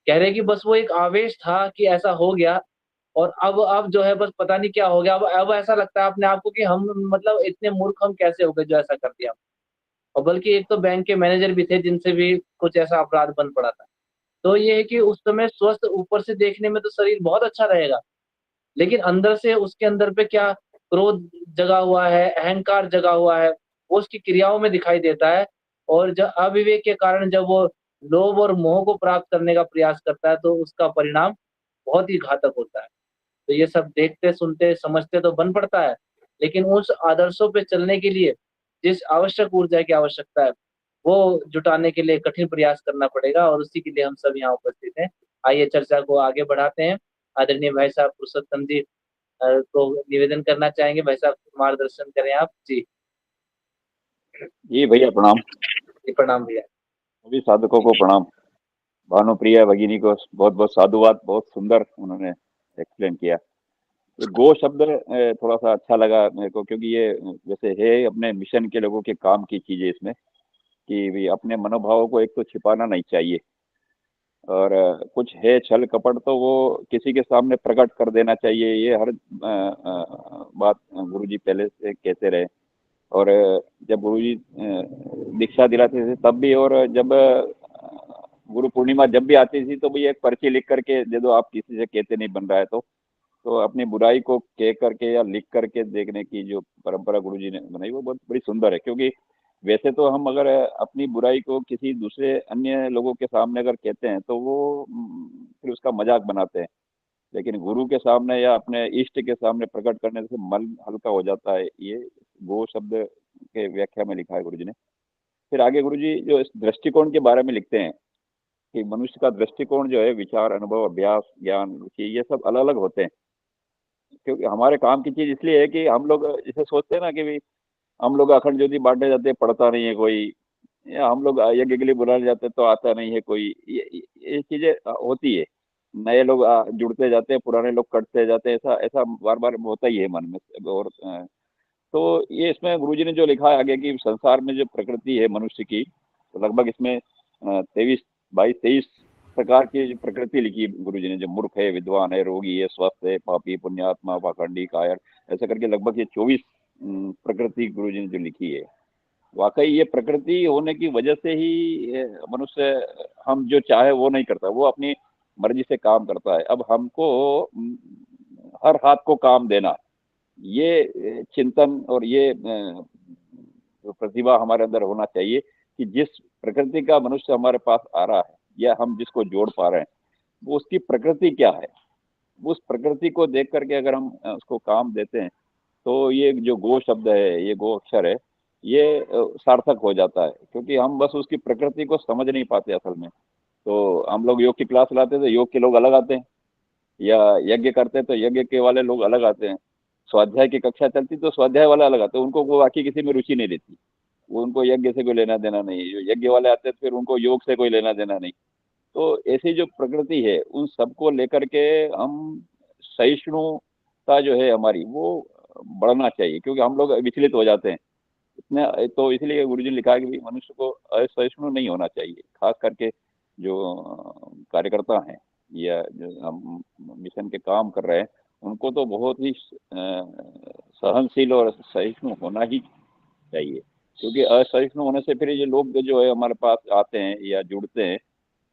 कह रहे कि बस वो एक आवेश था कि ऐसा हो गया, और अब जो है बस पता नहीं क्या हो गया। अब ऐसा लगता है अपने आप को कि हम मतलब इतने मूर्ख हम कैसे हो गए जो ऐसा कर दिया। और बल्कि एक तो बैंक के मैनेजर भी थे जिनसे भी कुछ ऐसा अपराध बन पड़ा था। तो ये है कि उस समय स्वस्थ ऊपर से देखने में तो शरीर बहुत अच्छा रहेगा, लेकिन अंदर से उसके अंदर पे क्या क्रोध जगा हुआ है, अहंकार जगा हुआ है, वो उसकी क्रियाओं में दिखाई देता है। और जब अविवेक के कारण जब वो लोभ और मोह को प्राप्त करने का प्रयास करता है, तो उसका परिणाम बहुत ही घातक होता है। तो ये सब देखते, सुनते, समझते तो बन पड़ता है, लेकिन उस आदर्शों पे चलने के लिए जिस आवश्यक ऊर्जा की आवश्यकता है, वो जुटाने के लिए कठिन प्रयास करना पड़ेगा, और उसी के लिए हम सब यहाँ उपस्थित हैं। आइए चर्चा को आगे बढ़ाते हैं। आदरणीय भाई साहब पुरुषोत्तम जी को निवेदन करना चाहेंगे। भाई साहब मार्गदर्शन करें आप। जी जी भैया प्रणाम। जी प्रणाम भैया। सभी साधकों को प्रणाम। भानुप्रिया भगिनी को बहुत बहुत साधुवाद, बहुत सुंदर उन्होंने एक्सप्लेन किया। ये गो शब्द थोड़ा सा अच्छा लगा मेरे को, क्योंकि ये जैसे है अपने मिशन के लोगों के काम की चीज़ है इसमें, कि भी अपने मनोभावों को एक तो छिपाना नहीं चाहिए, और कुछ है छल कपट तो वो किसी के सामने प्रकट कर देना चाहिए। ये हर बात गुरुजी पहले से कहते रहे, और जब गुरुजी दीक्षा दिलाते थे तब भी, और जब गुरु पूर्णिमा जब भी आती थी तो भी एक पर्ची लिख करके दे दो, आप किसी से कहते नहीं बन रहा है तो अपनी बुराई को कह करके या लिख करके देखने की जो परंपरा गुरुजी ने बनाई वो बहुत बड़ी सुंदर है। क्योंकि वैसे तो हम अगर अपनी बुराई को किसी दूसरे अन्य लोगों के सामने अगर कहते हैं तो वो फिर उसका मजाक बनाते हैं, लेकिन गुरु के सामने या अपने इष्ट के सामने प्रकट करने से मन हल्का हो जाता है। ये गो शब्द के व्याख्या में लिखा है गुरुजी ने। फिर आगे गुरुजी जो इस दृष्टिकोण के बारे में लिखते हैं कि मनुष्य का दृष्टिकोण जो है, विचार, अनुभव, अभ्यास, ज्ञान, रुचि, ये सब अलग अलग होते हैं। क्योंकि हमारे काम की चीज इसलिए है कि हम लोग इसे सोचते हैं ना कि भी हम लोग अखंड ज्योति बांटने जाते हैं, पढ़ता नहीं है कोई, या हम लोग यज्ञ के लिए बुलाने जाते हैं तो आता नहीं है कोई। ये चीजें होती है। नए लोग जुड़ते जाते हैं, पुराने लोग कटते जाते हैं, ऐसा ऐसा बार बार होता ही है मन में। और तो ये इसमें गुरुजी ने जो लिखा है आगे कि संसार में जो प्रकृति है मनुष्य की, तो लगभग इसमें 23 प्रकार की जो प्रकृति लिखी गुरुजी ने, जो मूर्ख है, विद्वान है, रोगी है, स्वस्थ है, पापी, पुण्यात्मा, पाखंडी, कायर, ऐसा करके लगभग ये 24 प्रकृति गुरुजी ने जो लिखी है। वाकई ये प्रकृति होने की वजह से ही मनुष्य हम जो चाहे वो नहीं करता, वो अपनी मर्जी से काम करता है। अब हमको हर हाथ को काम देना, ये चिंतन और ये प्रतिभा हमारे अंदर होना चाहिए कि जिस प्रकृति का मनुष्य हमारे पास आ रहा है या हम जिसको जोड़ पा रहे हैं, वो उसकी प्रकृति क्या है, उस प्रकृति को देख करके अगर हम उसको काम देते हैं तो ये जो गो शब्द है, ये गो अक्षर है, ये सार्थक हो जाता है। क्योंकि हम बस उसकी प्रकृति को समझ नहीं पाते असल में। तो हम लोग योग की क्लास लाते तो योग के लोग अलग आते हैं, या यज्ञ करते हैं तो यज्ञ के वाले लोग अलग आते हैं, स्वाध्याय की कक्षा चलती तो स्वाध्याय वाले अलग आते हैं, उनको वो बाकी किसी में रुचि नहीं रहती, वो उनको यज्ञ से कोई लेना देना नहीं। जो यज्ञ वाले आते हैं फिर उनको योग से कोई लेना देना नहीं। तो ऐसी जो प्रकृति है उन सबको लेकर के हम सहिष्णुता जो है हमारी वो बढ़ना चाहिए, क्योंकि हम लोग विचलित हो जाते हैं इतने। तो इसलिए गुरुजी ने लिखा है कि भाई मनुष्य को असहिष्णु नहीं होना चाहिए। खास करके जो कार्यकर्ता हैं या जो हम मिशन के काम कर रहे हैं, उनको तो बहुत ही सहनशील और सहिष्णु होना ही चाहिए। क्योंकि असहिष्णु होने से फिर ये लोग जो है हमारे पास आते हैं या जुड़ते हैं,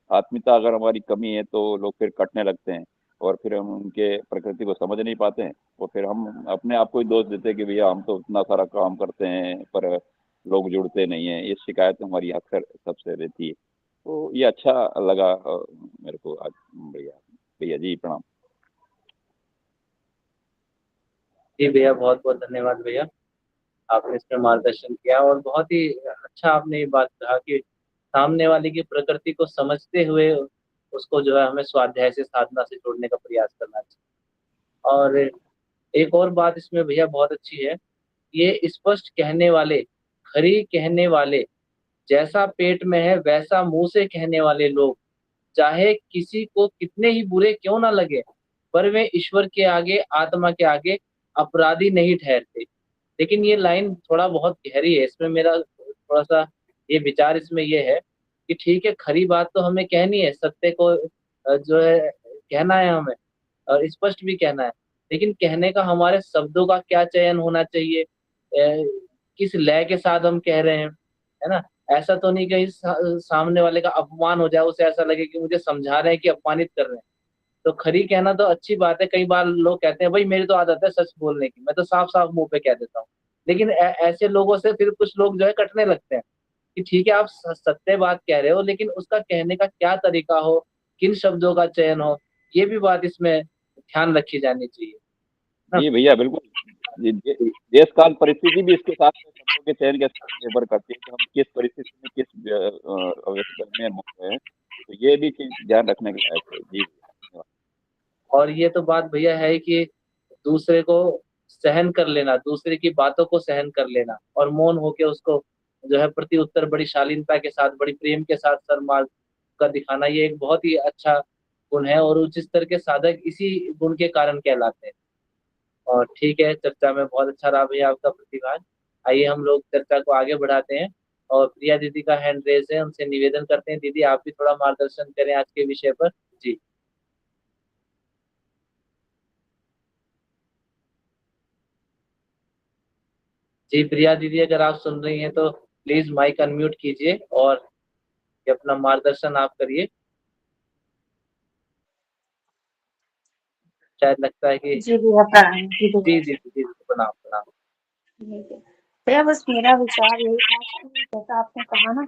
आत्मीयता अगर हमारी कमी है तो लोग फिर कटने लगते हैं, और फिर हम उनके प्रकृति को समझ नहीं पाते हैं, और फिर हम अपने आप को ही दोष देते हैं कि भैया हम तो इतना सारा काम करते हैं पर लोग जुड़ते नहीं हैं। ये शिकायत हमारी अक्सर सबसे रहती है। तो ये अच्छा लगा मेरे को आज। भैया भैया जी प्रणाम। जी भैया बहुत बहुत धन्यवाद भैया, आपने इसमें मार्गदर्शन किया, और बहुत ही अच्छा आपने ये बात कहा कि सामने वाले की प्रकृति को समझते हुए उसको जो है हमें स्वाध्याय से, साधना से जोड़ने का प्रयास करना चाहिए। और एक और बात इसमें भैया बहुत अच्छी है, ये स्पष्ट कहने वाले, खरी कहने वाले, जैसा पेट में है वैसा मुंह से कहने वाले लोग, चाहे किसी को कितने ही बुरे क्यों ना लगे, पर वे ईश्वर के आगे, आत्मा के आगे अपराधी नहीं ठहरते। लेकिन ये लाइन थोड़ा बहुत गहरी है, इसमें मेरा थोड़ा सा ये विचार इसमें ये है कि ठीक है, खरी बात तो हमें कहनी है, सत्य को जो है कहना है हमें, और स्पष्ट भी कहना है, लेकिन कहने का हमारे शब्दों का क्या चयन होना चाहिए, किस लय के साथ हम कह रहे हैं, है ना। ऐसा तो नहीं कहीं सामने वाले का अपमान हो जाए, उसे ऐसा लगे कि मुझे समझा रहे हैं कि अपमानित कर रहे हैं। तो खरी कहना तो अच्छी बात है। कई बार लोग कहते हैं भाई मेरी तो आदत है सच बोलने की, मैं तो साफ साफ मुंह पे कह देता हूँ। लेकिन ऐसे लोगों से फिर कुछ लोग जो है कटने लगते हैं कि ठीक है आप सत्य बात कह रहे हो, लेकिन उसका कहने का क्या तरीका हो, किन शब्दों का चयन हो, ये भी बात इसमें ध्यान रखी जानी चाहिए ना। जी भैया बिल्कुल। देश काल परिस्थिति भी इसके साथ में शब्दों के चयन के साथ निर्भर करती है कि हम किस परिस्थिति में किस अवस्था में होते हैं, तो ये भी चीज ध्यान रखने के लायक है। जी और ये तो बात भैया है कि दूसरे को सहन कर लेना, दूसरे की बातों को सहन कर लेना और मौन होके उसको जो है प्रति उत्तर बड़ी शालीनता के साथ, बड़ी प्रेम के साथ सन्मान का दिखाना, ये एक बहुत ही अच्छा गुण है और उच्च स्तर के साधक इसी गुण के कारण कहलाते हैं। और ठीक है, चर्चा में बहुत अच्छा रहा भैया आपका प्रतिभाग। आइए हम लोग चर्चा को आगे बढ़ाते हैं और प्रिया दीदी का हैंड रेज है, उनसे निवेदन करते हैं दीदी आप भी थोड़ा मार्गदर्शन करें आज के विषय पर। जी जी प्रिया दीदी, अगर आप सुन रही हैं तो प्लीज माइक अनम्यूट कीजिए और ये अपना मार्गदर्शन आप करिए। शायद लगता है कि जी भैया प्रणाम। जी जी भैया। जी जी प्रणाम प्रणाम। भैया बस मेरा विचार यही था कि जैसा आपने कहा ना,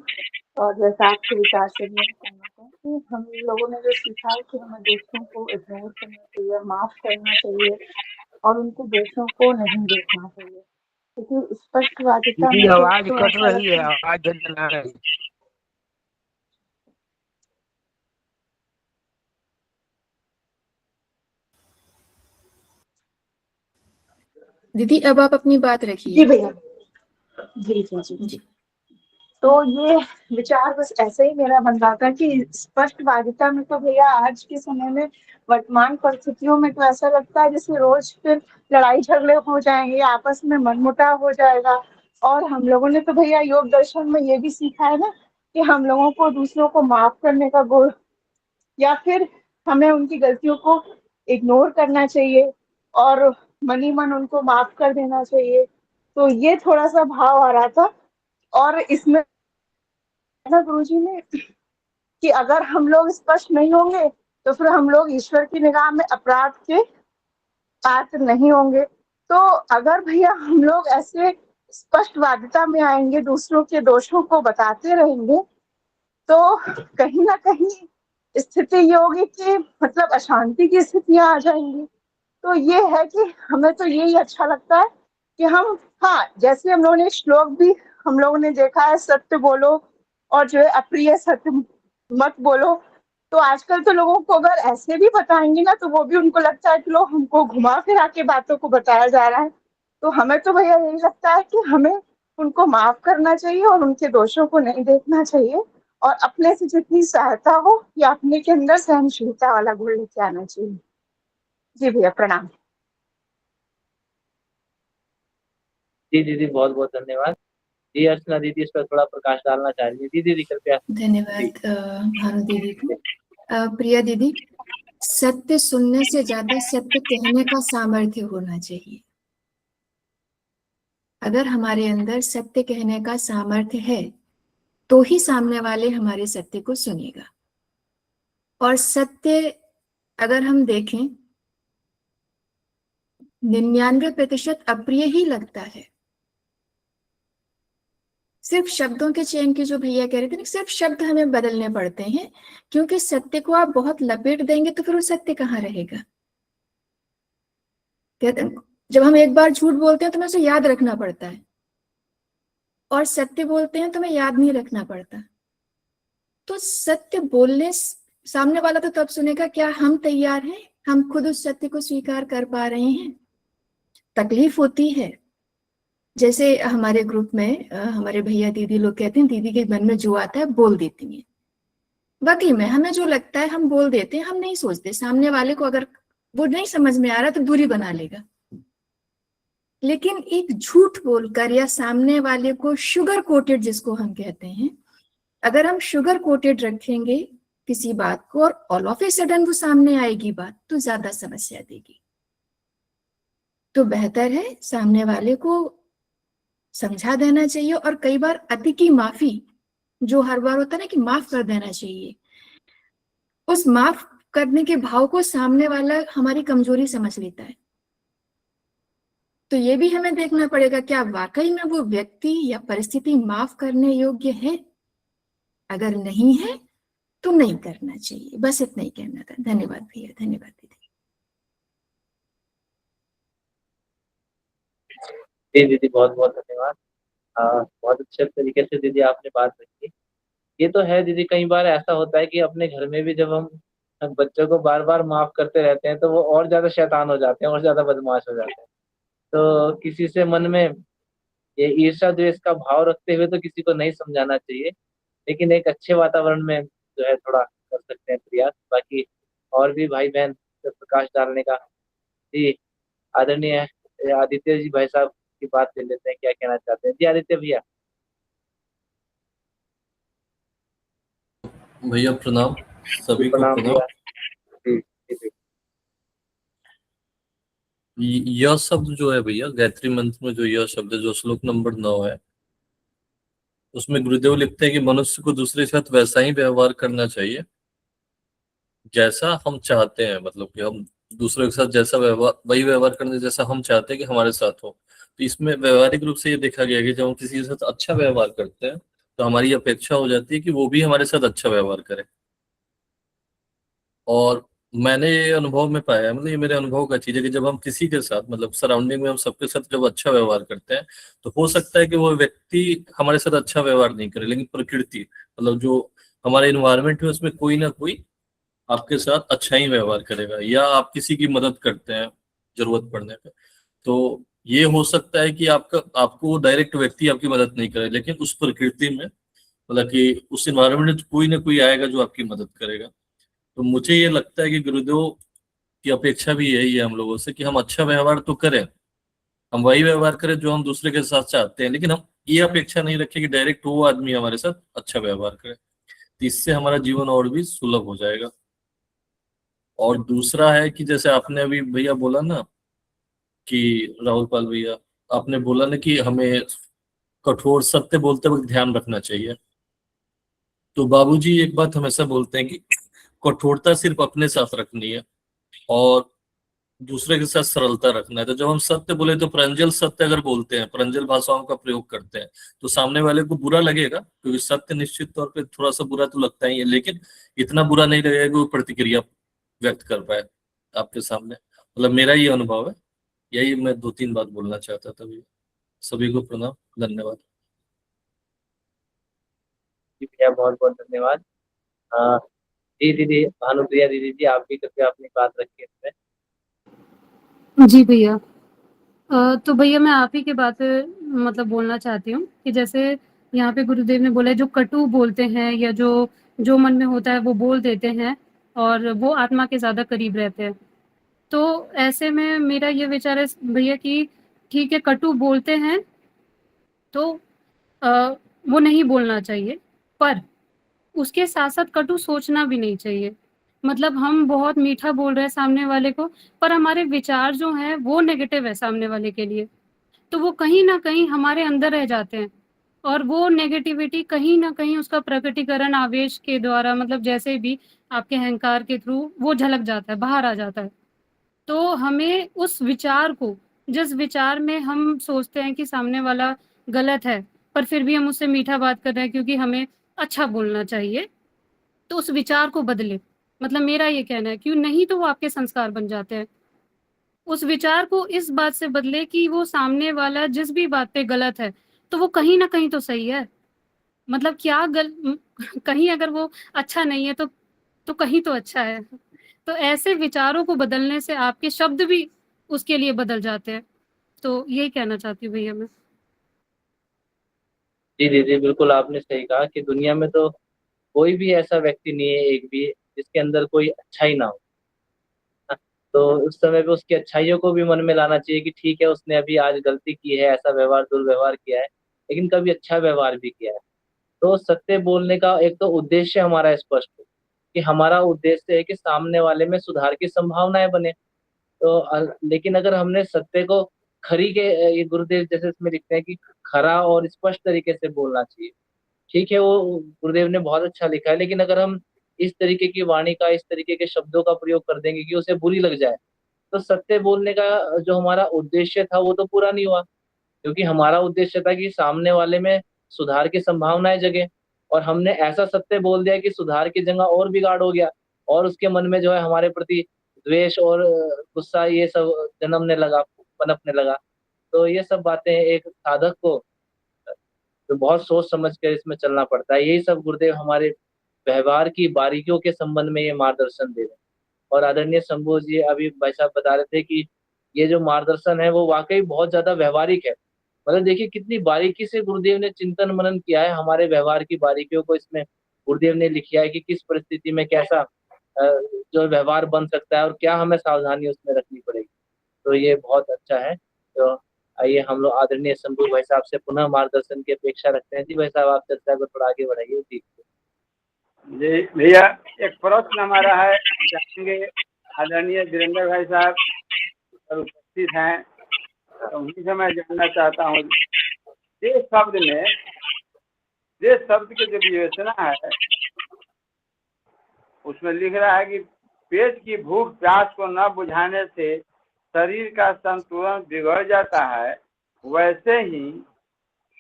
और जैसा आपके विचार से भी मैं सहमत हूँ कि हम लोगों ने जो सीखा है कि हमें दोस्तों को इग्नोर करना चाहिए, माफ करना चाहिए और उनके दोषों को नहीं देखना चाहिए, क्योंकि स्पष्टवादिता दीदी में आवाज तो कट ऐसा रही है, लगता है। आवाज झनझना रही है। दीदी अब आप अपनी बात जी रखिए। भैया। जी जी जी जी तो ये विचार बस ऐसे ही मेरा बन रहा था कि स्पष्टवादिता में तो भैया आज के समय में वर्तमान परिस्थितियों में तो ऐसा लगता है जैसे रोज फिर लड़ाई झगड़े हो जाएंगे, आपस में मनमुटाव हो जाएगा। और हम लोगों ने तो भैया योग दर्शन में ये भी सीखा है ना कि हम लोगों को दूसरों को माफ करने का गुण, या फिर हमें उनकी गलतियों को इग्नोर करना चाहिए और मनी मन उनको माफ कर देना चाहिए। तो ये थोड़ा सा भाव आ रहा था। और इसमें ना गुरुजी ने कि अगर हम लोग स्पष्ट नहीं होंगे तो फिर हम लोग ईश्वर की निगाह में अपराध के पात्र नहीं होंगे। तो अगर भैया हम लोग ऐसे स्पष्टवादिता में आएंगे, दूसरों के दोषों को बताते रहेंगे, तो कहीं ना कहीं स्थिति ये होगी कि मतलब अशांति की स्थितियां आ जाएंगी। तो ये है कि हमें तो यही अच्छा लगता है कि हम, हाँ, जैसे हम लोगों ने श्लोक भी हम लोगों ने देखा है, सत्य बोलो और जो है अप्रिय सत्य मत बोलो। तो आजकल तो लोगों को अगर ऐसे भी बताएंगे ना तो वो भी उनको लगता है कि लोग हमको घुमा फिरा के बातों को बताया जा रहा है। तो हमें तो भैया यही लगता है कि हमें उनको माफ करना चाहिए और उनके दोषों को नहीं देखना चाहिए और अपने से जितनी सहायता हो या अपने के अंदर सहनशीलता वाला गुण लेके आना चाहिए। जी भैया प्रणाम। जी दीदी बहुत बहुत धन्यवाद। जी अर्चना दीदी इस पर थोड़ा प्रकाश डालना चाह रही है। दीदी कृपया। धन्यवाद भानु दीदी को। प्रिया दीदी, सत्य सुनने से ज्यादा सत्य कहने का सामर्थ्य होना चाहिए। अगर हमारे अंदर सत्य कहने का सामर्थ्य है तो ही सामने वाले हमारे सत्य को सुनेगा। और सत्य अगर हम देखें 99% अप्रिय ही लगता है। सिर्फ शब्दों के चयन की जो भैया कह रहे थे ना, सिर्फ शब्द हमें बदलने पड़ते हैं, क्योंकि सत्य को आप बहुत लपेट देंगे तो फिर वो सत्य कहाँ रहेगा। कहते जब हम एक बार झूठ बोलते हैं तो हमें उसे याद रखना पड़ता है, और सत्य बोलते हैं तो हमें याद नहीं रखना पड़ता। तो सत्य बोलने सामने वाला तो तब सुनेगा क्या हम तैयार हैं, हम खुद उस सत्य को स्वीकार कर पा रहे हैं। तकलीफ होती है, जैसे हमारे ग्रुप में हमारे भैया दीदी लोग कहते हैं दीदी के मन में जो आता है बोल देती हैं। वाकई में हमें जो लगता है हम बोल देते हैं, हम नहीं सोचते सामने वाले को अगर वो नहीं समझ में आ रहा तो दूरी बना लेगा। लेकिन एक झूठ बोलकर या सामने वाले को शुगर कोटेड जिसको हम कहते हैं, अगर हम शुगर कोटेड रखेंगे किसी बात को और ऑल ऑफ ए सडन वो सामने आएगी बात, तो ज्यादा समस्या देगी। तो बेहतर है सामने वाले को समझा देना चाहिए। और कई बार अति की माफी जो हर बार होता है ना कि माफ कर देना चाहिए, उस माफ करने के भाव को सामने वाला हमारी कमजोरी समझ लेता है। तो ये भी हमें देखना पड़ेगा क्या वाकई में वो व्यक्ति या परिस्थिति माफ करने योग्य है। अगर नहीं है तो नहीं करना चाहिए। बस इतना ही कहना था। धन्यवाद भैया, धन्यवाद दीदी। जी दीदी, बहुत बहुत धन्यवाद। बहुत अच्छे तरीके से दीदी आपने बात रखी। ये तो है दीदी, कई बार ऐसा होता है कि अपने घर में भी जब हम बच्चों को बार बार माफ करते रहते हैं तो वो और ज्यादा शैतान हो जाते हैं और ज्यादा बदमाश हो जाते हैं। तो किसी से मन में ये ईर्ष्या द्वेष का भाव रखते हुए तो किसी को नहीं समझाना चाहिए, लेकिन एक अच्छे वातावरण में जो है थोड़ा कर सकते हैं प्रयास। बाकी और भी भाई बहन पे प्रकाश डालने का। जी, आदरणीय आदित्य जी भाई साहब की बात ले लेते हैं, क्या कहना चाहते हैं। जी आदित्य भैया। भैया प्रणाम, जी, सभी को प्रणाम प्रणाम। भैया। जी जी जी। यह शब्द जो है भैया, गायत्री मंत्र में जो यह शब्द है, जो श्लोक नंबर 9 है, उसमें गुरुदेव लिखते हैं कि मनुष्य को दूसरे के साथ वैसा ही व्यवहार करना चाहिए जैसा हम चाहते हैं। मतलब कि हम दूसरे के साथ जैसा व्यवहार, वही व्यवहार करने जैसा हम चाहते हैं कि हमारे साथ हो। तो इसमें व्यवहारिक रूप से ये देखा गया है कि जब हम किसी के साथ अच्छा व्यवहार करते हैं तो हमारी अपेक्षा हो जाती है कि वो भी हमारे साथ अच्छा व्यवहार करे। और मैंने ये अनुभव में पाया है, मतलब ये मेरे अनुभव का चीज है कि जब हम किसी के साथ, मतलब सराउंडिंग में हम सबके साथ जब अच्छा व्यवहार करते हैं तो हो सकता है कि वो व्यक्ति हमारे साथ अच्छा व्यवहार नहीं करे, लेकिन प्रकृति, मतलब जो हमारे इन्वायरमेंट है उसमें कोई ना कोई आपके साथ अच्छा ही व्यवहार करेगा। या आप किसी की मदद करते हैं जरूरत पड़ने पे, तो ये हो सकता है कि आपको डायरेक्ट व्यक्ति आपकी मदद नहीं करे, लेकिन उस प्रकृति में, मतलब कि उस इन्वायरमेंट में कोई ना कोई आएगा जो आपकी मदद करेगा। तो मुझे ये लगता है कि गुरुदेव की अपेक्षा भी यही है हम लोगों से कि हम अच्छा व्यवहार तो करें, हम वही व्यवहार करें जो हम दूसरे के साथ चाहते हैं, लेकिन हम ये अपेक्षा नहीं रखें कि डायरेक्ट वो आदमी हमारे साथ अच्छा व्यवहार करे। तो इससे हमारा जीवन और भी सुलभ हो जाएगा। और दूसरा है कि जैसे आपने अभी भैया बोला ना कि राहुल पाल भैया, आपने बोला ना कि हमें कठोर सत्य बोलते वक्त ध्यान रखना चाहिए। तो बाबूजी एक बात हमेशा बोलते हैं कि कठोरता सिर्फ अपने साथ रखनी है और दूसरे के साथ सरलता रखना है। तो जब हम सत्य बोले तो प्रांजल सत्य अगर बोलते हैं, प्रांजल भाषाओं का प्रयोग करते हैं, तो सामने वाले को बुरा लगेगा, क्योंकि सत्य निश्चित तौर पे थोड़ा सा बुरा तो लगता ही है, लेकिन इतना बुरा नहीं लगेगा कि वो प्रतिक्रिया व्यक्त कर पाए आपके सामने। मतलब मेरा ये अनुभव है। यही मैं 2-3 बात बोलना चाहता था भैया। सभी को प्रणाम, धन्यवाद। जी भैया, बहुत बहुत धन्यवाद। अ, जी दीदी, भानुप्रिया दीदी जी, आप भी कृपया अपनी बात रखिए इसमें। जी भैया। तो भैया मैं आप ही की बात मतलब बोलना चाहती हूँ कि जैसे यहाँ पे गुरुदेव ने बोला है, जो कटु बोलते हैं या जो जो मन में होता है वो बोल देते हैं और वो आत्मा के ज़्यादा करीब रहते हैं। तो ऐसे में मेरा ये विचार है भैया कि ठीक है, कटु बोलते हैं तो अ, वो नहीं बोलना चाहिए, पर उसके साथ-साथ कटु सोचना भी नहीं चाहिए। मतलब हम बहुत मीठा बोल रहे हैं सामने वाले को, पर हमारे विचार जो हैं वो नेगेटिव है सामने वाले के लिए। तो वो कहीं न कहीं हमारे अंदर रह जाते हैं और वो नेगेटिविटी कहीं न कहीं उसका प्रकटीकरण आवेश के द्वारा, मतलब जैसे भी आपके अहंकार के थ्रू वो झलक जाता है, बाहर आ जाता है। तो हमें उस विचार को, जिस विचार में हम सोचते हैं कि सामने वाला गलत है, पर फिर भी हम उससे मीठा बात कर रहे हैं क्योंकि हमें अच्छा बोलना चाहिए, तो उस विचार को बदलें। मतलब मेरा ये कहना है, क्यों नहीं तो वो आपके संस्कार बन जाते हैं। उस विचार को इस बात से बदले कि वो सामने वाला जिस भी बात पे गलत है, तो वो कहीं न कहीं तो सही है। मतलब क्या कहीं अगर वो अच्छा नहीं है तो कहीं तो अच्छा है। तो ऐसे विचारों को बदलने से आपके शब्द भी उसके लिए बदल जाते हैं। तो यही कहना चाहती हूँ भैया मैं। जी दीदी, बिल्कुल आपने सही कहा कि दुनिया में तो कोई भी ऐसा व्यक्ति नहीं है एक भी, जिसके अंदर कोई अच्छाई ना हो। हाँ, तो उस समय पे उसकी अच्छाइयों को भी मन में लाना चाहिए कि ठीक है, उसने अभी आज गलती की है, ऐसा व्यवहार दुर्व्यवहार किया है, लेकिन कभी अच्छा व्यवहार भी किया है। तो सत्य बोलने का एक तो उद्देश्य हमारा स्पष्ट हो कि हमारा उद्देश्य है कि सामने वाले में सुधार की संभावनाएं बने। तो लेकिन अगर हमने सत्य को खरी के ये गुरुदेव जैसे इसमें लिखते हैं कि खरा और स्पष्ट तरीके से बोलना चाहिए। ठीक है, वो गुरुदेव ने बहुत अच्छा लिखा है, लेकिन अगर हम इस तरीके की वाणी का, इस तरीके के शब्दों का प्रयोग कर देंगे कि उसे बुरी लग जाए, तो सत्य बोलने का जो हमारा उद्देश्य था वो तो पूरा नहीं हुआ। क्योंकि हमारा उद्देश्य था कि सामने वाले में सुधार की संभावनाएं जगे, और हमने ऐसा सत्य बोल दिया कि सुधार की जगह और बिगाड़ हो गया, और उसके मन में जो है हमारे प्रति द्वेष और गुस्सा ये सब जन्मने लगा, पनपने लगा। तो ये सब बातें एक साधक को तो बहुत सोच समझ कर इसमें चलना पड़ता है। यही सब गुरुदेव हमारे व्यवहार की बारीकियों के संबंध में ये मार्गदर्शन दे रहे हैं। और आदरणीय शंभू जी अभी भाई साहब बता रहे थे कि ये जो मार्गदर्शन है वो वाकई बहुत ज्यादा व्यवहारिक है। मतलब देखिए कितनी बारीकी से गुरुदेव ने चिंतन मनन किया है, हमारे व्यवहार की बारीकियों को इसमें गुरुदेव ने लिखा है कि किस परिस्थिति में कैसा जो व्यवहार बन सकता है और क्या हमें सावधानी उसमें रखनी पड़ेगी। तो ये बहुत अच्छा है। तो आइए हम लोग आदरणीय शंभू भाई साहब से पुनः मार्गदर्शन की अपेक्षा रखते हैं। जी भाई साहब, आप चर्चा को थोड़ा आगे बढ़ाइए। जी जी भैया, एक प्रश्न हमारा है, जानेंगे आदरणीय वीरेंद्र भाई साहब और उपस्थित हैं, तो उन्हीं से मैं जानना चाहता हूँ। देश शब्द में, देश शब्द की जो विवेचना है उसमें लिख रहा है कि पेट की भूख प्यास को न बुझाने से शरीर का संतुलन बिगड़ जाता है, वैसे ही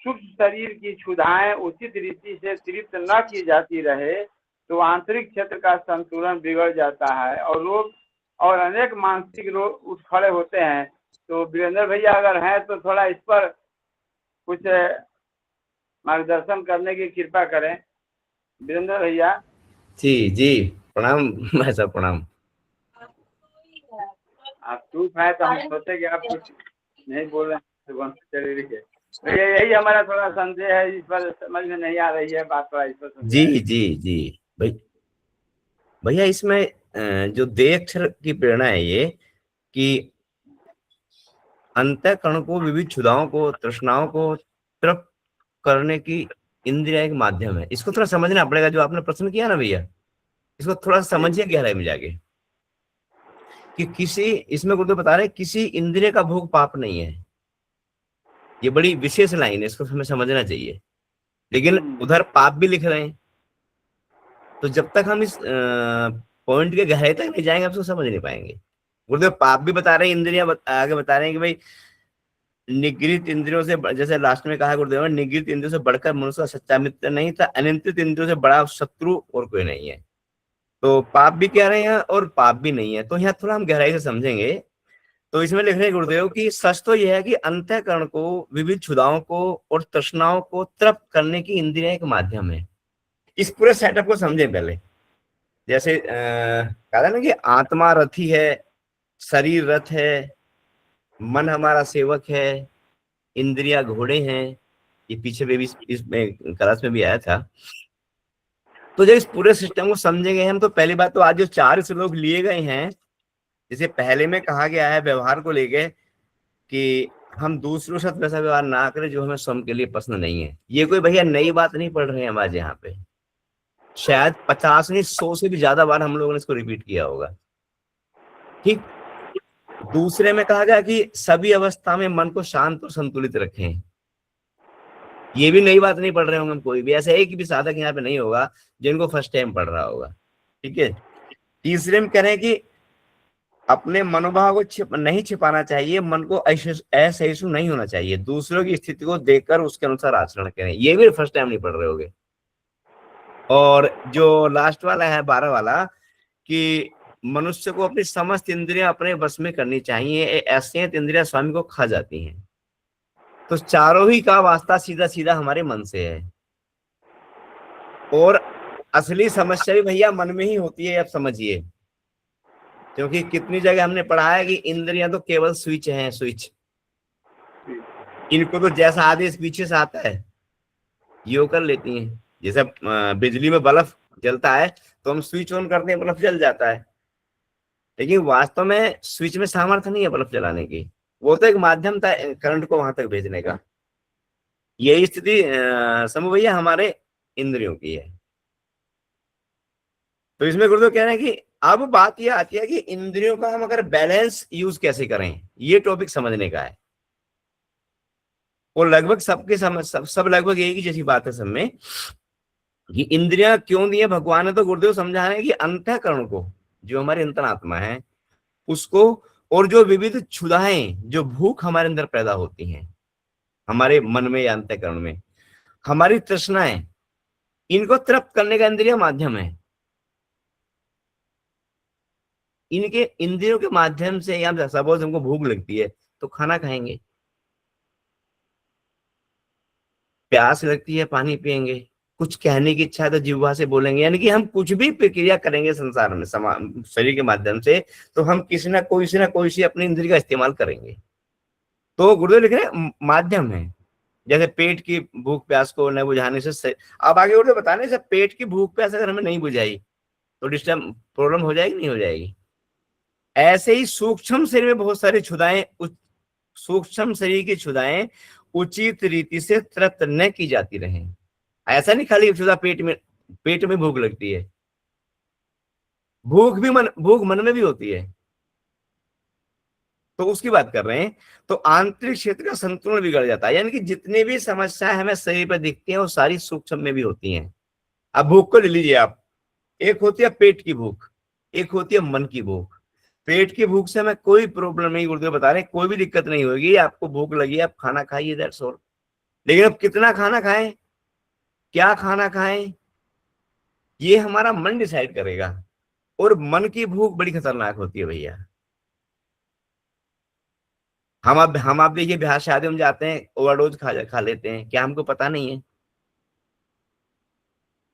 सूक्ष्म शरीर की क्षुधाएं उचित रीति से तृप्त न की जाती रहे तो आंतरिक क्षेत्र का संतुलन बिगड़ जाता है और रोग और अनेक मानसिक रोग उठ खड़े होते हैं। तो वीरेंद्र भैया अगर हैं तो थोड़ा इस पर कुछ मार्गदर्शन करने की कृपा करें। वीरेंद्र भैया। जी जी, प्रणाम भाई साहब, प्रणाम। आप चुप है तो हम सोचे कि आप कुछ नहीं बोल रहे हैं, चलिए ठीक है। तो यही हमारा थोड़ा संदेह है, इस पर समझ में नहीं आ रही है बात, थोड़ा इस पर जी जी जी भैया इसमें जो देह अक्षर की प्रेरणा है ये कि अंतःकरण को, विविध क्षुधाओं को, तृष्णाओं को तृप्त करने की इंद्रिया एक माध्यम है। इसको थोड़ा समझना पड़ेगा। जो आपने प्रश्न किया ना भैया, इसको थोड़ा समझिए गहराई में जाके कि किसी, इसमें गुरुदेव बता रहे हैं किसी इंद्रिय का भोग पाप नहीं है। ये बड़ी विशेष लाइन है, इसको हमें समझना चाहिए। लेकिन उधर पाप भी लिख रहे हैं, तो जब तक हम इस पॉइंट के गहराई तक नहीं जाएंगे उसको समझ नहीं पाएंगे। गुरुदेव पाप भी बता रहे हैं, इंद्रियां आगे बता रहे हैं कि भाई निगृहित इंद्रियों से, जैसे लास्ट में कहा गुरुदेव ने, निगृहित इंद्रियों से बढ़कर मनुष्य का सच्चा मित्र नहीं था, अनियंत्रित इंद्रियों से बड़ा शत्रु और कोई नहीं है। तो पाप भी कह रहे हैं और पाप भी नहीं है। तो यहाँ थोड़ा हम गहराई से समझेंगे। तो इसमें लिख रहे हैं गुरुदेव कि सच तो यह है कि अंतःकरण को, विविध क्षुधाओं को और तृष्णाओं को तृप्त करने की इंद्रिया एक माध्यम है। इस पूरे सेटअप को समझें पहले। जैसे कहा ना कि आत्मा रथी है, शरीर रथ है, मन हमारा सेवक है, इंद्रिया घोड़े हैं। ये पीछे भी इस क्लास में भी आया था। तो जब इस पूरे सिस्टम को समझेंगे हम, तो पहली बात तो आज जो 4 श्लोक लिए गए हैं, जैसे पहले में कहा गया है व्यवहार को लेके कि हम दूसरों के साथ वैसा व्यवहार ना करें जो हमें स्वयं के लिए पसंद नहीं है। ये कोई भैया नई बात नहीं पढ़ रहे हैं हम आज यहाँ पे। शायद 50 नहीं 100 से भी ज्यादा बार हम लोगों ने इसको रिपीट किया होगा। ठीक। दूसरे में कहा गया कि सभी अवस्था में मन को शांत और संतुलित रखें। ये भी नई बात नहीं पढ़ रहे होंगे हम कोई भी। ऐसे एक भी साधक यहाँ पे नहीं होगा जिनको फर्स्ट टाइम पढ़ रहा होगा। ठीक है। तीसरे में कह रहे हैं कि अपने मनोभाव को नहीं छिपाना चाहिए, मन को असहिष्णु नहीं होना चाहिए, दूसरों की स्थिति को देखकर उसके अनुसार आचरण करें। ये भी फर्स्ट टाइम नहीं पढ़ रहे होगे। और जो लास्ट वाला है 12 वाला कि मनुष्य को अपनी समस्त इंद्रियां अपने वश में करनी चाहिए, ऐसे इंद्रियां स्वामी को खा जाती हैं। तो चारों ही का वास्ता सीधा सीधा हमारे मन से है। और असली समस्या भी भैया मन में ही होती है, अब समझिए। क्योंकि कितनी जगह हमने पढ़ा है कि इंद्रियां तो केवल स्विच हैं, स्विच। इनको तो जैसा आदेश पीछे से आता है यो कर लेती हैं। जैसे बिजली में बल्ब जलता है तो हम स्विच ऑन करते हैं, बल्ब जल जाता है। लेकिन वास्तव में स्विच में सामर्थ्य नहीं है बल्ब जलाने की, वो तो एक माध्यम था करंट को वहां तक भेजने का। यही स्थिति समूह भैया हमारे इंद्रियों की है। तो इसमें गुरुदेव कह रहे हैं कि अब बात यह आती है कि इंद्रियों का हम अगर बैलेंस यूज कैसे करें, ये टॉपिक समझने का है। और लगभग सबके सब लगभग एक ही जैसी बात है सब में कि इंद्रियां क्यों दी है भगवान ने, तो गुरुदेव समझा रहे हैं कि अंतःकरण को, जो हमारी अंतरात्मा है उसको, और जो विविध क्षुधाएं, जो भूख हमारे अंदर पैदा होती हैं हमारे मन में या अंतःकरण में, हमारी तृष्णाएं, इनको तृप्त करने का इंद्रिय माध्यम है। इनके इंद्रियों के माध्यम से, या सपोज हमको भूख लगती है तो खाना खाएंगे, प्यास लगती है पानी पिएंगे, कुछ कहने की इच्छा है तो जिह्वा से बोलेंगे, यानी कि हम कुछ भी प्रक्रिया करेंगे संसार में शरीर के माध्यम से, तो हम किसी ना कोई सी अपनी इंद्रिय का इस्तेमाल करेंगे। तो गुरुदेव लिख रहे हैं माध्यम है, जैसे पेट की भूख प्यास को न बुझाने से, अब आगे गुरुदेव बताने से पेट की भूख प्यास अगर हमें नहीं बुझाई तो डिस्टर्ब प्रॉब्लम हो जाएगी, नहीं हो जाएगी। ऐसे ही सूक्ष्म शरीर में बहुत सारी क्षुधाएं, सूक्ष्म शरीर की क्षुधाएं उचित रीति से तृप्त न की जाती रहे। ऐसा नहीं खाली क्षुधा पेट में भूख लगती है, भूख मन में भी होती है, तो उसकी बात कर रहे हैं। तो आंतरिक क्षेत्र का संतुलन बिगड़ जाता है, यानी कि जितनी भी समस्याएं हमें शरीर पर दिखती हैं वो सारी सूक्ष्म में भी होती हैं। अब भूख को ले लीजिए आप, एक होती है पेट की भूख, एक होती है मन की भूख। पेट की भूख से हमें कोई प्रॉब्लम नहीं, गुरुदेव बता रहे हैं कोई भी दिक्कत नहीं होगी, आपको भूख लगी आप खाना खाइए, दैट्स ऑल। लेकिन अब कितना खाना खाएं, क्या खाना खाएं, ये हमारा मन डिसाइड करेगा। और मन की भूख बड़ी खतरनाक होती है भैया। हम आप देखिए ब्याह शादी में जाते हैं, ओवरडोज खा लेते हैं, क्या हमको पता नहीं है?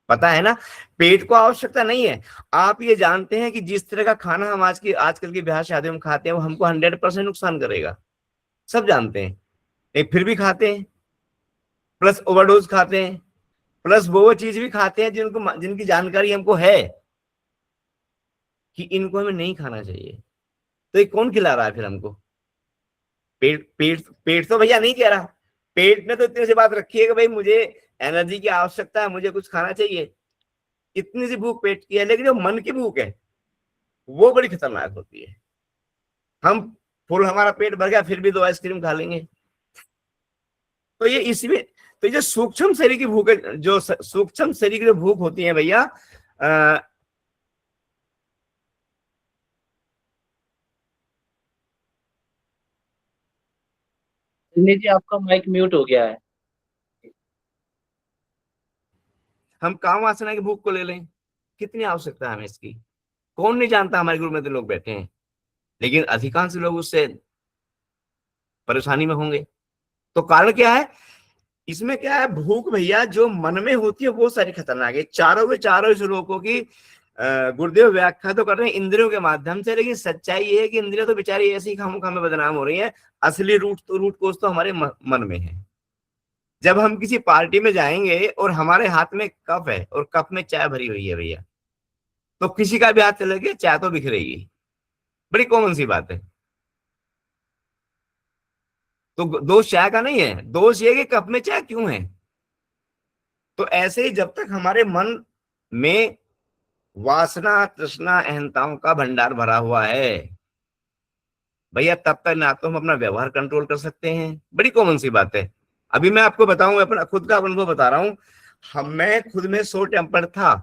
पता है ना, पेट को आवश्यकता नहीं है। आप ये जानते हैं कि जिस तरह का खाना हम आजकल की ब्याह शादी में खाते हैं वो हमको 100% नुकसान करेगा, सब जानते हैं, लेकिन फिर भी खाते हैं, प्लस ओवरडोज खाते हैं, प्लस वो चीज भी खाते हैं जिनकी जानकारी हमको है कि इनको हमें नहीं खाना चाहिए। तो ये कौन खिला रहा है फिर हमको? पेट तो भैया नहीं कह रहा, पेट ने तो इतनी सी बात रखी है कि भाई मुझे एनर्जी की आवश्यकता है, मुझे कुछ खाना चाहिए, इतनी सी भूख पेट की है। लेकिन जो मन की भूख है वो बड़ी खतरनाक होती है। हम हमारा पेट भर गया फिर भी 2 आइसक्रीम खा लेंगे। तो ये इसमें, तो ये जो सूक्ष्म शरीर की भूख है, जो सूक्ष्म शरीर की जो भूख होती है भैया, जी आपका माइक म्यूट हो गया है। हम काम वासना की भूख को ले लें, कितनी आवश्यकता है हमें इसकी? कौन नहीं जानता, हमारे ग्रुप में तो लोग बैठे हैं, लेकिन अधिकांश लोग उससे परेशानी में होंगे। तो कारण क्या है इसमें? क्या है, भूख भैया जो मन में होती है वो सारी खतरनाक है। चारों के चारों श्लोकों की गुरुदेव व्याख्या तो कर रहे हैं इंद्रियों के माध्यम से, लेकिन सच्चाई ये है कि इंद्रियों तो बेचारी ऐसी खामोखा में बदनाम हो रही है। असली रूट कोज तो हमारे मन में है। जब हम किसी पार्टी में जाएंगे और हमारे हाथ में कप है और कप में चाय भरी हुई है भैया, तो किसी का भी हाथ चले गया चाय तो बिखरेगी, बड़ी कॉमन सी बात है। तो दोष चाय का नहीं है, दोष ये कि कप में चाय क्यों है। तो ऐसे ही जब तक हमारे मन में वासना तृष्णा अहंताओं का भंडार भरा हुआ है भैया, तब तक ना तो हम अपना व्यवहार कंट्रोल कर सकते हैं। बड़ी कॉमन सी बात है। अभी मैं आपको बताऊं, अपना खुद का अनुभव बता रहा हूं। मैं खुद में शो टेम्पर्ड था,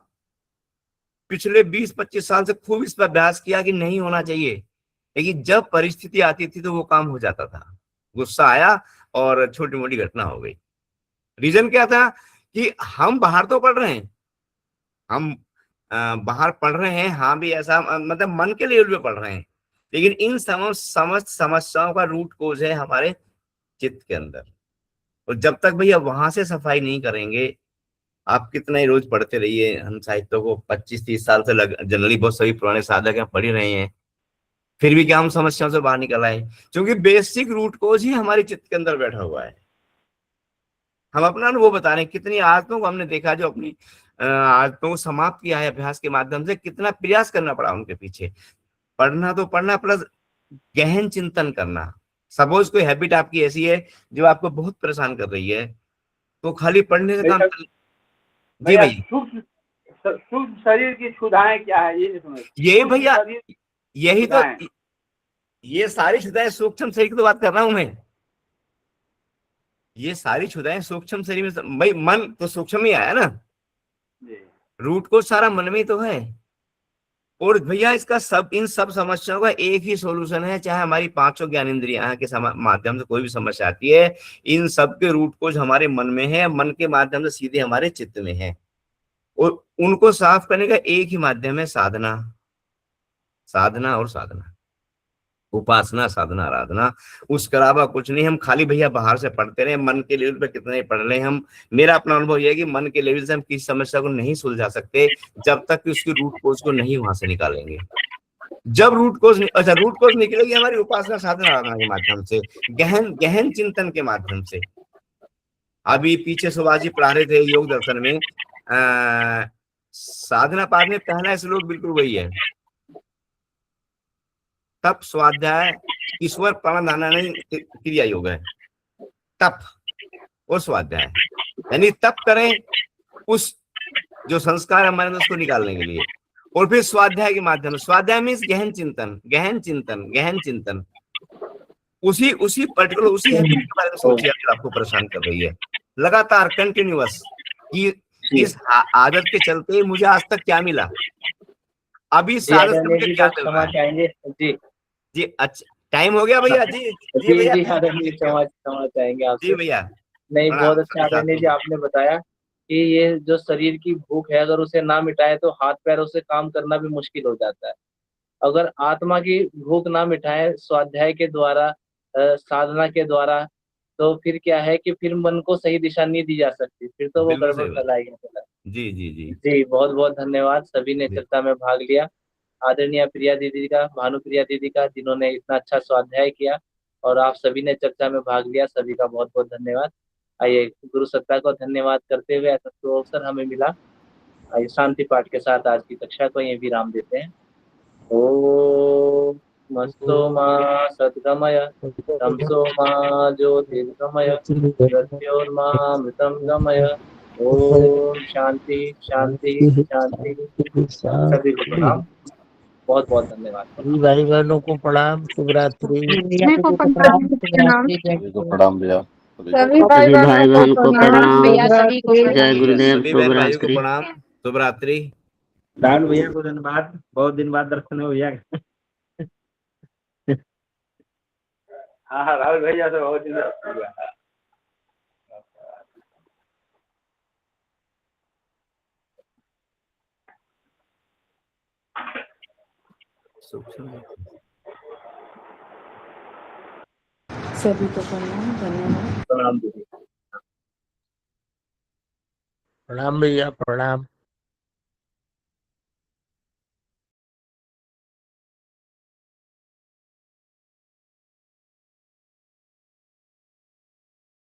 पिछले 20-25 साल से खूब इस पर अभ्यास किया कि नहीं होना चाहिए, लेकिन जब परिस्थिति आती थी तो वो काम हो जाता था। गुस्सा आया और छोटी मोटी घटना हो गई। रीजन क्या था कि हम बाहर तो पढ़ रहे हैं, हम बाहर पढ़ रहे हैं, हाँ भी ऐसा मतलब मन के लेवल पे पढ़ रहे हैं, लेकिन इन समस्त समस्याओं का रूट कोज है हमारे चित्त के अंदर। और जब तक भैया वहां से सफाई नहीं करेंगे, आप कितना ही रोज पढ़ते रहिए, हम साहित्य को 25-30 साल से जनरली बहुत सभी पुराने साधक पढ़ ही रहे हैं, फिर भी क्या हम समस्याओं से बाहर निकल आए? क्योंकि बेसिक रूट कोज ही हमारे चित्त के अंदर बैठा हुआ है। हम अपना अनुभव बता रहे हैं, कितनी आदतों को हमने देखा जो अपनी आदतों को समाप्त किया है अभ्यास के माध्यम से, कितना प्रयास करना पड़ा उनके पीछे। पढ़ना तो पढ़ना, प्लस गहन चिंतन करना। सपोज कोई हैबिट आपकी ऐसी है जो आपको बहुत परेशान कर रही है, तो खाली पढ़ने से काम जी भैया। सूक्ष्म शरीर की क्षुधाएं क्या है ये नहीं समझ। ये भैया यही तो, ये सारी क्षुधाएं सूक्ष्म शरीर की तो बात कर रहा हूं मैं। ये सारी क्षुधाएं सूक्ष्म शरीर में, भाई मन तो सूक्ष्म ही आया ना, रूट को सारा मन में ही तो है। और भैया इसका इन सब समस्याओं का एक ही सॉल्यूशन है, चाहे हमारी पांचों ज्ञानेंद्रियां के माध्यम से कोई भी समस्या आती है, इन सब के रूट को हमारे मन में है, मन के माध्यम से सीधे हमारे चित्त में है, और उनको साफ करने का एक ही माध्यम है साधना। साधना और साधना, उपासना, साधना, आराधना, उसके अलावा कुछ नहीं। हम खाली भैया बाहर से पढ़ते रहे, मन के लेवल पे कितने पढ़ रहे हम। मेरा अपना अनुभव यह है कि मन के लेवल से हम किसी समस्या को नहीं सुलझा सकते जब तक कि उसकी रूट कोज को नहीं वहां से निकालेंगे। जब रूट कोज निकलेगी हमारी उपासना, साधना, आराधना के माध्यम से, गहन गहन चिंतन के माध्यम से। अभी पीछे सुभाष जी पढ़ा रहे थे योग दर्शन में, साधना पाठ में पहला श्लोक बिल्कुल वही है, तप स्वाध्याय ईश्वर प्रणधान क्रिया योग है। तप और स्वाध्याय, यानी तप करें उस जो संस्कार हमारे अंदर उसको निकालने के लिए, और फिर स्वाध्याय के माध्यम से। स्वाध्याय मीन्स गहन चिंतन, गहन चिंतन, गहन चिंतन। उसी पर्टिकुलर उसी हैबिट के बारे में सोचिए अगर आपको परेशान कर रही है, लगातार कंटिन्यूअस, कि इस आदत के चलते मुझे आज तक क्या मिला, अभी जी आदरणीय जी को क्षमा चाहेंगे। जी जी, अच्छा टाइम हो गया भैया। जी जी भैया, जी आदरणीय क्षमा चाहेंगे आपसे। जी भैया। नहीं, बहुत अच्छा आदरणीय जी आपने बताया कि ये जो शरीर की भूख है, अगर उसे ना मिटाए तो हाथ पैरों से काम करना भी मुश्किल हो जाता है। अगर आत्मा की भूख ना मिटाए स्वाध्याय के द्वारा, साधना के द्वारा, तो फिर क्या है कि फिर मन को सही दिशा नहीं दी जा सकती, फिर तो वो बिल्कुल गड़बड़ सही बात। फैलाएगा। जी जी जी जी, बहुत बहुत धन्यवाद सभी ने जी। चर्चा में भाग लिया। आदरणीय प्रिया दीदी का, भानुप्रिया दीदी का, जिन्होंने इतना अच्छा स्वाध्याय किया, और आप सभी ने चर्चा में भाग लिया, सभी का बहुत बहुत धन्यवाद। आइए गुरु सत्ता को धन्यवाद करते हुए ऐसा तो अवसर हमें मिला, आइए शांति पाठ के साथ आज की कक्षा को यहीं विराम देते हैं। ओम मस्तो मा सद्गमय तमसो मा ज्योतिर्गमय मृत्योर्मामृतं गमय। ओम शांति शांति शांति। सभी को प्रणाम, बहुत बहुत धन्यवाद। भाई बहनों को प्रणाम, शुभरात्रि। मेरे को प्रणाम। सभी को प्रणाम भैया। सभी भाई बहन को प्रणाम भैया, सभी को जय गुरुदेव, सभी बहन भाइयों को शुभरात्रि। प्रणाम, शुभरात्रि। राहुल भैया को धन्यवाद, बहुत दिन बाद दर्शन हो भैया। हाँ राहुल भैया तो बहुत दिन हुआ। सभी को प्रणाम, धन्यवाद। प्रणाम दीदी। प्रणाम भैया, प्रणाम।